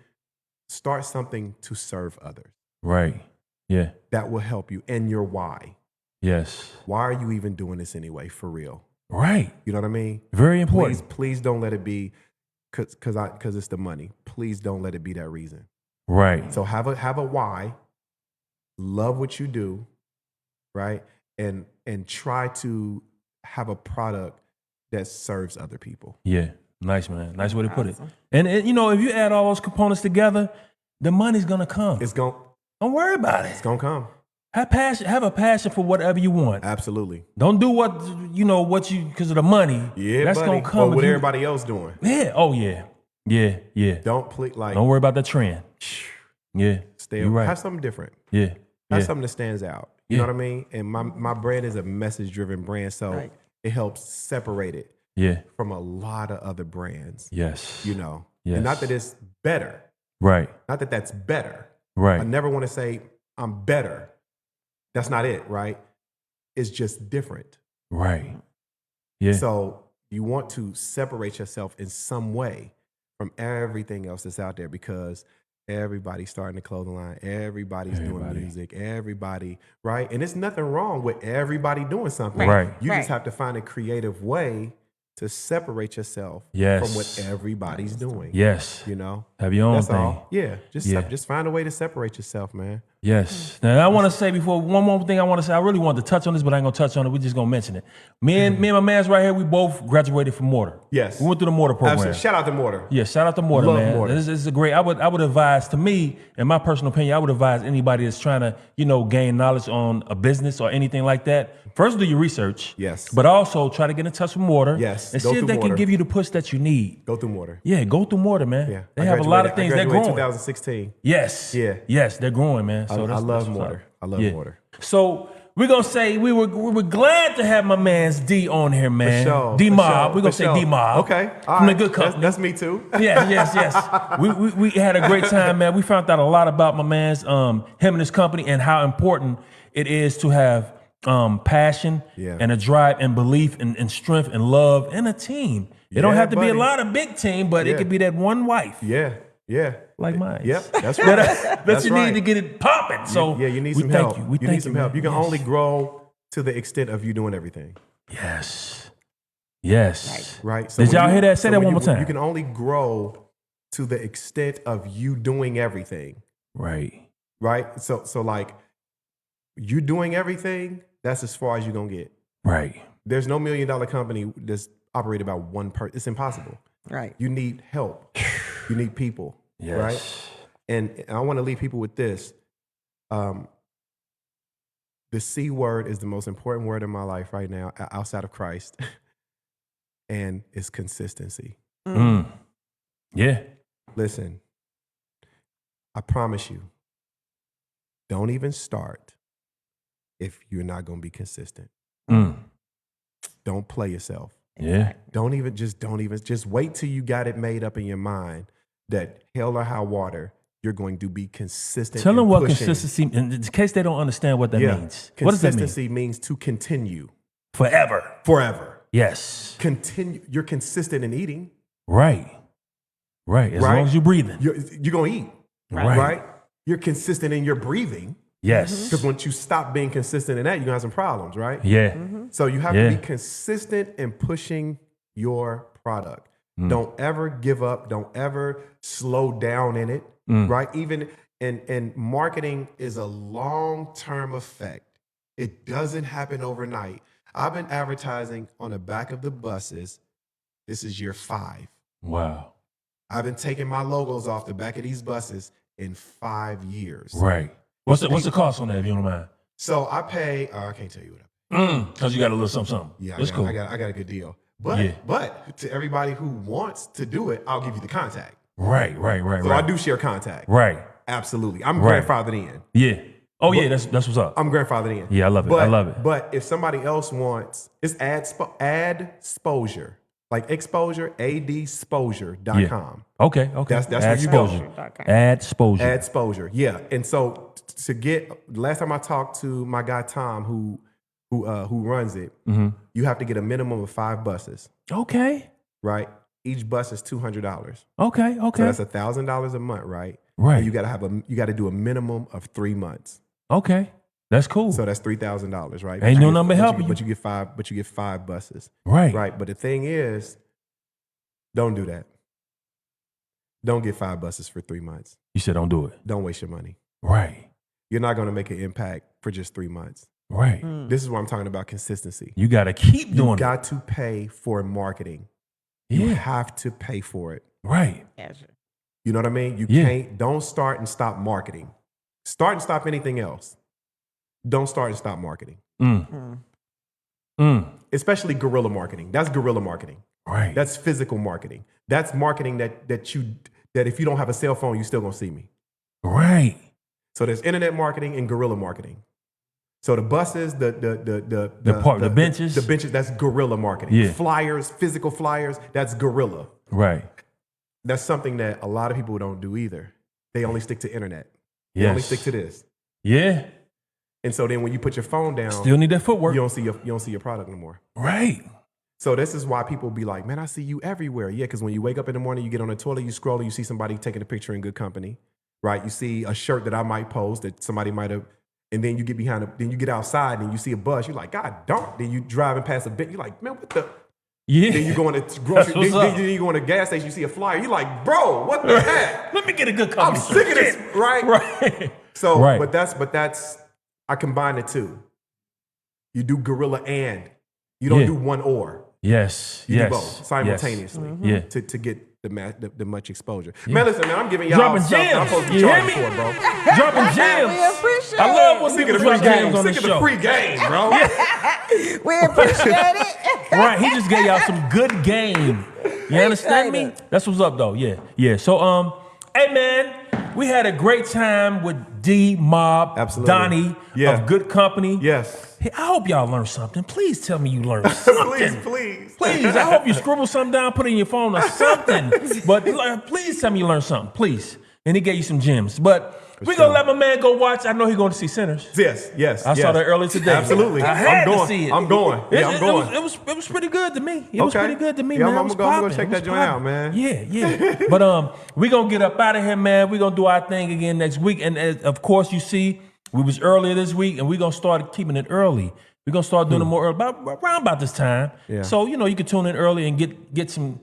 start something to serve others. Right. Yeah. That will help you. And your why. Yes. Why are you even doing this anyway, for real? Right. You know what I mean? Very important. Please don't let it be because it's the money. Please don't let it be that reason. Right. So have a why, love what you do, right? And try to have a product that serves other people. Yeah. Nice, man. Nice way to put it. And you know, if you add all those components together, the money's gonna come. Don't worry about it. It's gonna come. Have a passion for whatever you want. Absolutely. Don't do what because of the money. Yeah, that's buddy. gonna come. Or what everybody else doing. Yeah. Oh yeah. Yeah. Yeah. Don't worry about the trend. Yeah. Stay. Right. Have something different. Yeah. Have something that stands out. You know what I mean? And my brand is a message-driven brand, so it helps separate it from a lot of other brands. Yes. You know. Yes. And not that it's better. Right. Not that that's better. Right. I never want to say I'm better. That's not it, right? It's just different. Right. Yeah. So you want to separate yourself in some way from everything else that's out there because everybody's starting a clothing line. Everybody's doing music. Everybody, right? And there's nothing wrong with everybody doing something. Right. You just have to find a creative way to separate yourself from what everybody's doing. Yes. You know? Have your own That's thing. all. Yeah. Just find a way to separate yourself, man. Yes. Now I want to say one more thing I want to say. I really wanted to touch on this, but I ain't gonna touch on it. We're just gonna mention it. Me and my man's right here, we both graduated from Mortar. Yes. We went through the Mortar program. Absolutely. Shout out to Mortar. Yeah, shout out to Mortar, Love man. Mortar. This is a great. I would advise, to me, in my personal opinion, I would advise anybody that's trying to, gain knowledge on a business or anything like that. First, do your research. Yes. But also try to get in touch with Mortar. Yes. And see if they can give you the push that you need. Go through Mortar. Yeah, go through Mortar, man. Yeah. They have a lot of things. They're growing. 2016. Yes. Yeah. Yes, they're growing, man. So I love Mortar. I love Mortar. So we're gonna say we were glad to have my man's D on here, man. For sure. D-Maub. We're gonna say D-Maub. Okay. All From right. the good company. That's me too. Yes. We had a great time, man. We found out a lot about my man's him and his company and how important it is to have passion and a drive and belief and strength and love and a team. It don't have to be a lot of big team, but it could be that one wife. Yeah. Like mine. Yep, that's right. That you need to get it popping. So you need some help. We need some help. You can only grow to the extent of you doing everything. Yes. Right. So Did y'all hear that? Say that one more time. You can only grow to the extent of you doing everything. Right. So like you doing everything, that's as far as you're gonna get. Right. There's no $1 million company that's operated by one person. It's impossible. Right. You need help. You need people. Yes. Right. And I want to leave people with this. The C word is the most important word in my life right now, outside of Christ, and it's consistency. Yeah. Listen, I promise you, don't even start if you're not going to be consistent. Don't play yourself. Yeah. Don't even just wait till you got it made up in your mind that hell or high water, you're going to be consistent. Tell them what pushing. consistency, in case they don't understand what that means. What does that mean? Consistency means to continue. Forever. Yes. Continue. You're consistent in eating. Right. As long as you're breathing. You're going to eat. Right. You're consistent in your breathing. Yes. Because once you stop being consistent in that, you're going to have some problems, right? Yeah. So you have to be consistent in pushing your product. Don't ever give up. Don't ever slow down in it, right? Even and marketing is a long-term effect. It doesn't happen overnight. I've been advertising on the back of the buses. This is year 5. Wow. I've been taking my logos off the back of these buses in 5 years. Right. What's the cost on that, if you don't mind? So I pay, I can't tell you what I pay. Because you got a little something. Yeah, That's cool. I got a good deal. But to everybody who wants to do it, I'll give you the contact. Right. So I do share contact. Right. Absolutely. I'm grandfathered in. Yeah. Oh, yeah, that's what's up. I'm grandfathered in. Yeah, I love it. But if somebody else wants, it's ad exposure. Like exposure, adsposure.com. Yeah. Okay. That's where you go. Adxposure. Adxposure. Yeah. And so to get, last time I talked to my guy Tom, who runs it, you have to get a minimum of 5 buses. Okay. Right. Each bus is $200. Okay. So that's $1,000 a month, right? Right. And you got to do a minimum of 3 months. Okay. That's cool. So that's $3,000, right? Ain't no number helping you. But you get 5 buses. Right. Right. But the thing is, don't do that. Don't get 5 buses for 3 months. You said don't do it. Don't waste your money. Right. You're not going to make an impact for just 3 months. Right. This is what I'm talking about, consistency. You got to keep doing You got to pay for marketing. it. You Yeah. have to pay for it. Right. You know what I mean? You Yeah. can't, don't start and stop marketing. Start and stop anything else. Don't start and stop marketing. Especially guerrilla marketing. That's guerrilla marketing. Right. That's physical marketing. That's marketing that if you don't have a cell phone, you still gonna see me. Right. So there's internet marketing and guerrilla marketing. So the buses, the benches. the benches, that's guerrilla marketing. Yeah. Flyers, physical flyers, that's guerrilla. Right. That's something that a lot of people don't do either. They only stick to internet. They only Yes. stick to this. Yeah. And so then when you put your phone down, Still need that footwork. you don't see your product no more. Right. So this is why people be like, man, I see you everywhere. Yeah, because when you wake up in the morning, you get on the toilet, you scroll, and you see somebody taking a picture in good company, right? You see a shirt that I might post that somebody might have, and then you get then you get outside and you see a bus. You're like, God darn. Then you driving past a bit. You're like, man, what the? Yeah. Then you go in the grocery. Then you go in the gas station. You see a flyer. You're like, bro, what the heck? Let me get a good I'm company. sick of this, right? Right. So, Right. but that's I combine the two. You do guerrilla and you don't Yeah. do one or. Yes. You yes. do both simultaneously. Yeah. To get the much exposure. Man, listen, man, I'm giving y'all Dropping stuff that I'm gems. supposed to be You hear charging me? for, bro. Dropping gems. We appreciate I love when Sick people of the drop free game. gems on the Sick of the show. free game, bro. We appreciate it. Right. He just gave y'all some good game. You understand me? Appreciate it. That's what's up, though. Yeah. Yeah. So, hey, man, we had a great time with D-Maub, Absolutely. Donnie Yeah. of Good Company. Yes. Hey, I hope y'all learned something. Please tell me you learned something. Please. Please, I hope you scribble something down, put it in your phone or something. But please tell me you learned something, please. And he gave you some gems. But we're going to let my man go watch. I know he's going to see Sinners. Yes. I saw that earlier today. Absolutely. I had I'm going. to see it. I'm going. Yeah, I'm going. It was pretty good to me. It was Okay. pretty good to me, Yeah, man. I'm It was gonna go popping. check It that was joint out, popping. man. Yeah. But we're going to get up out of here, man. We're going to do our thing again next week. And of course, you see, we was earlier this week, and we're going to start keeping it early. We're going to start doing it more early, around about this time. Yeah. So, you can tune in early and get some,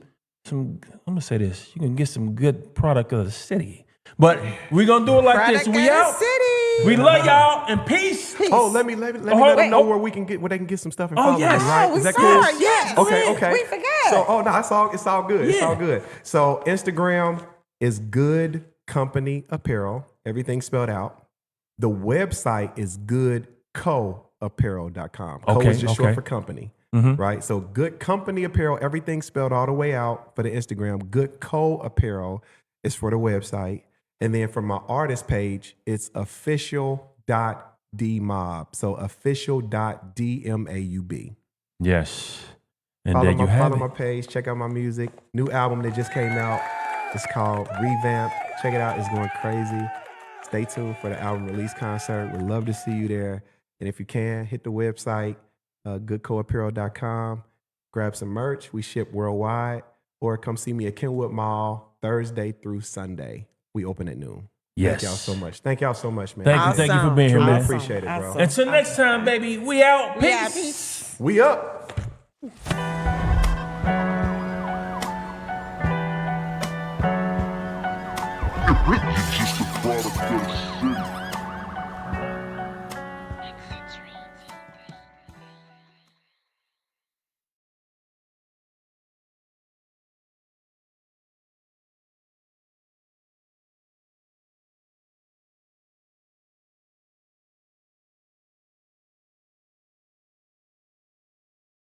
I'm going to say this, you can get some good product of the city. But we're going to do it like Product this. We of the out. city. We love y'all and peace. Oh, let me let hold them on. know where they can get some stuff and Oh, follow yes. them, right? Oh, Is that we cool? saw it, yes. Okay. We forgot. So, no, it's all good. It's Yeah. all good. So, Instagram is Good Company Apparel. Everything spelled out. The website is goodcoapparel.com. Co Okay, is just short okay. for company, right? So, Good Company Apparel, everything spelled all the way out for the Instagram. Good Co Apparel is for the website. And then for my artist page, it's official.dmaub. So official.dmaub. Yes. And Follow there you have follow it. my page, check out my music. New album that just came out. It's called Revamp. Check it out. It's going crazy. Stay tuned for the album release concert. We'd love to see you there. And if you can, hit the website, goodcoapparel.com. Grab some merch. We ship worldwide. Or come see me at Kenwood Mall Thursday through Sunday. We open at noon. Yes. Thank y'all so much. Thank y'all so much, man. Thank you for being here, Truly man. appreciate it, bro. Awesome. Until next time, baby, we out. We out. Peace. Peace. We up.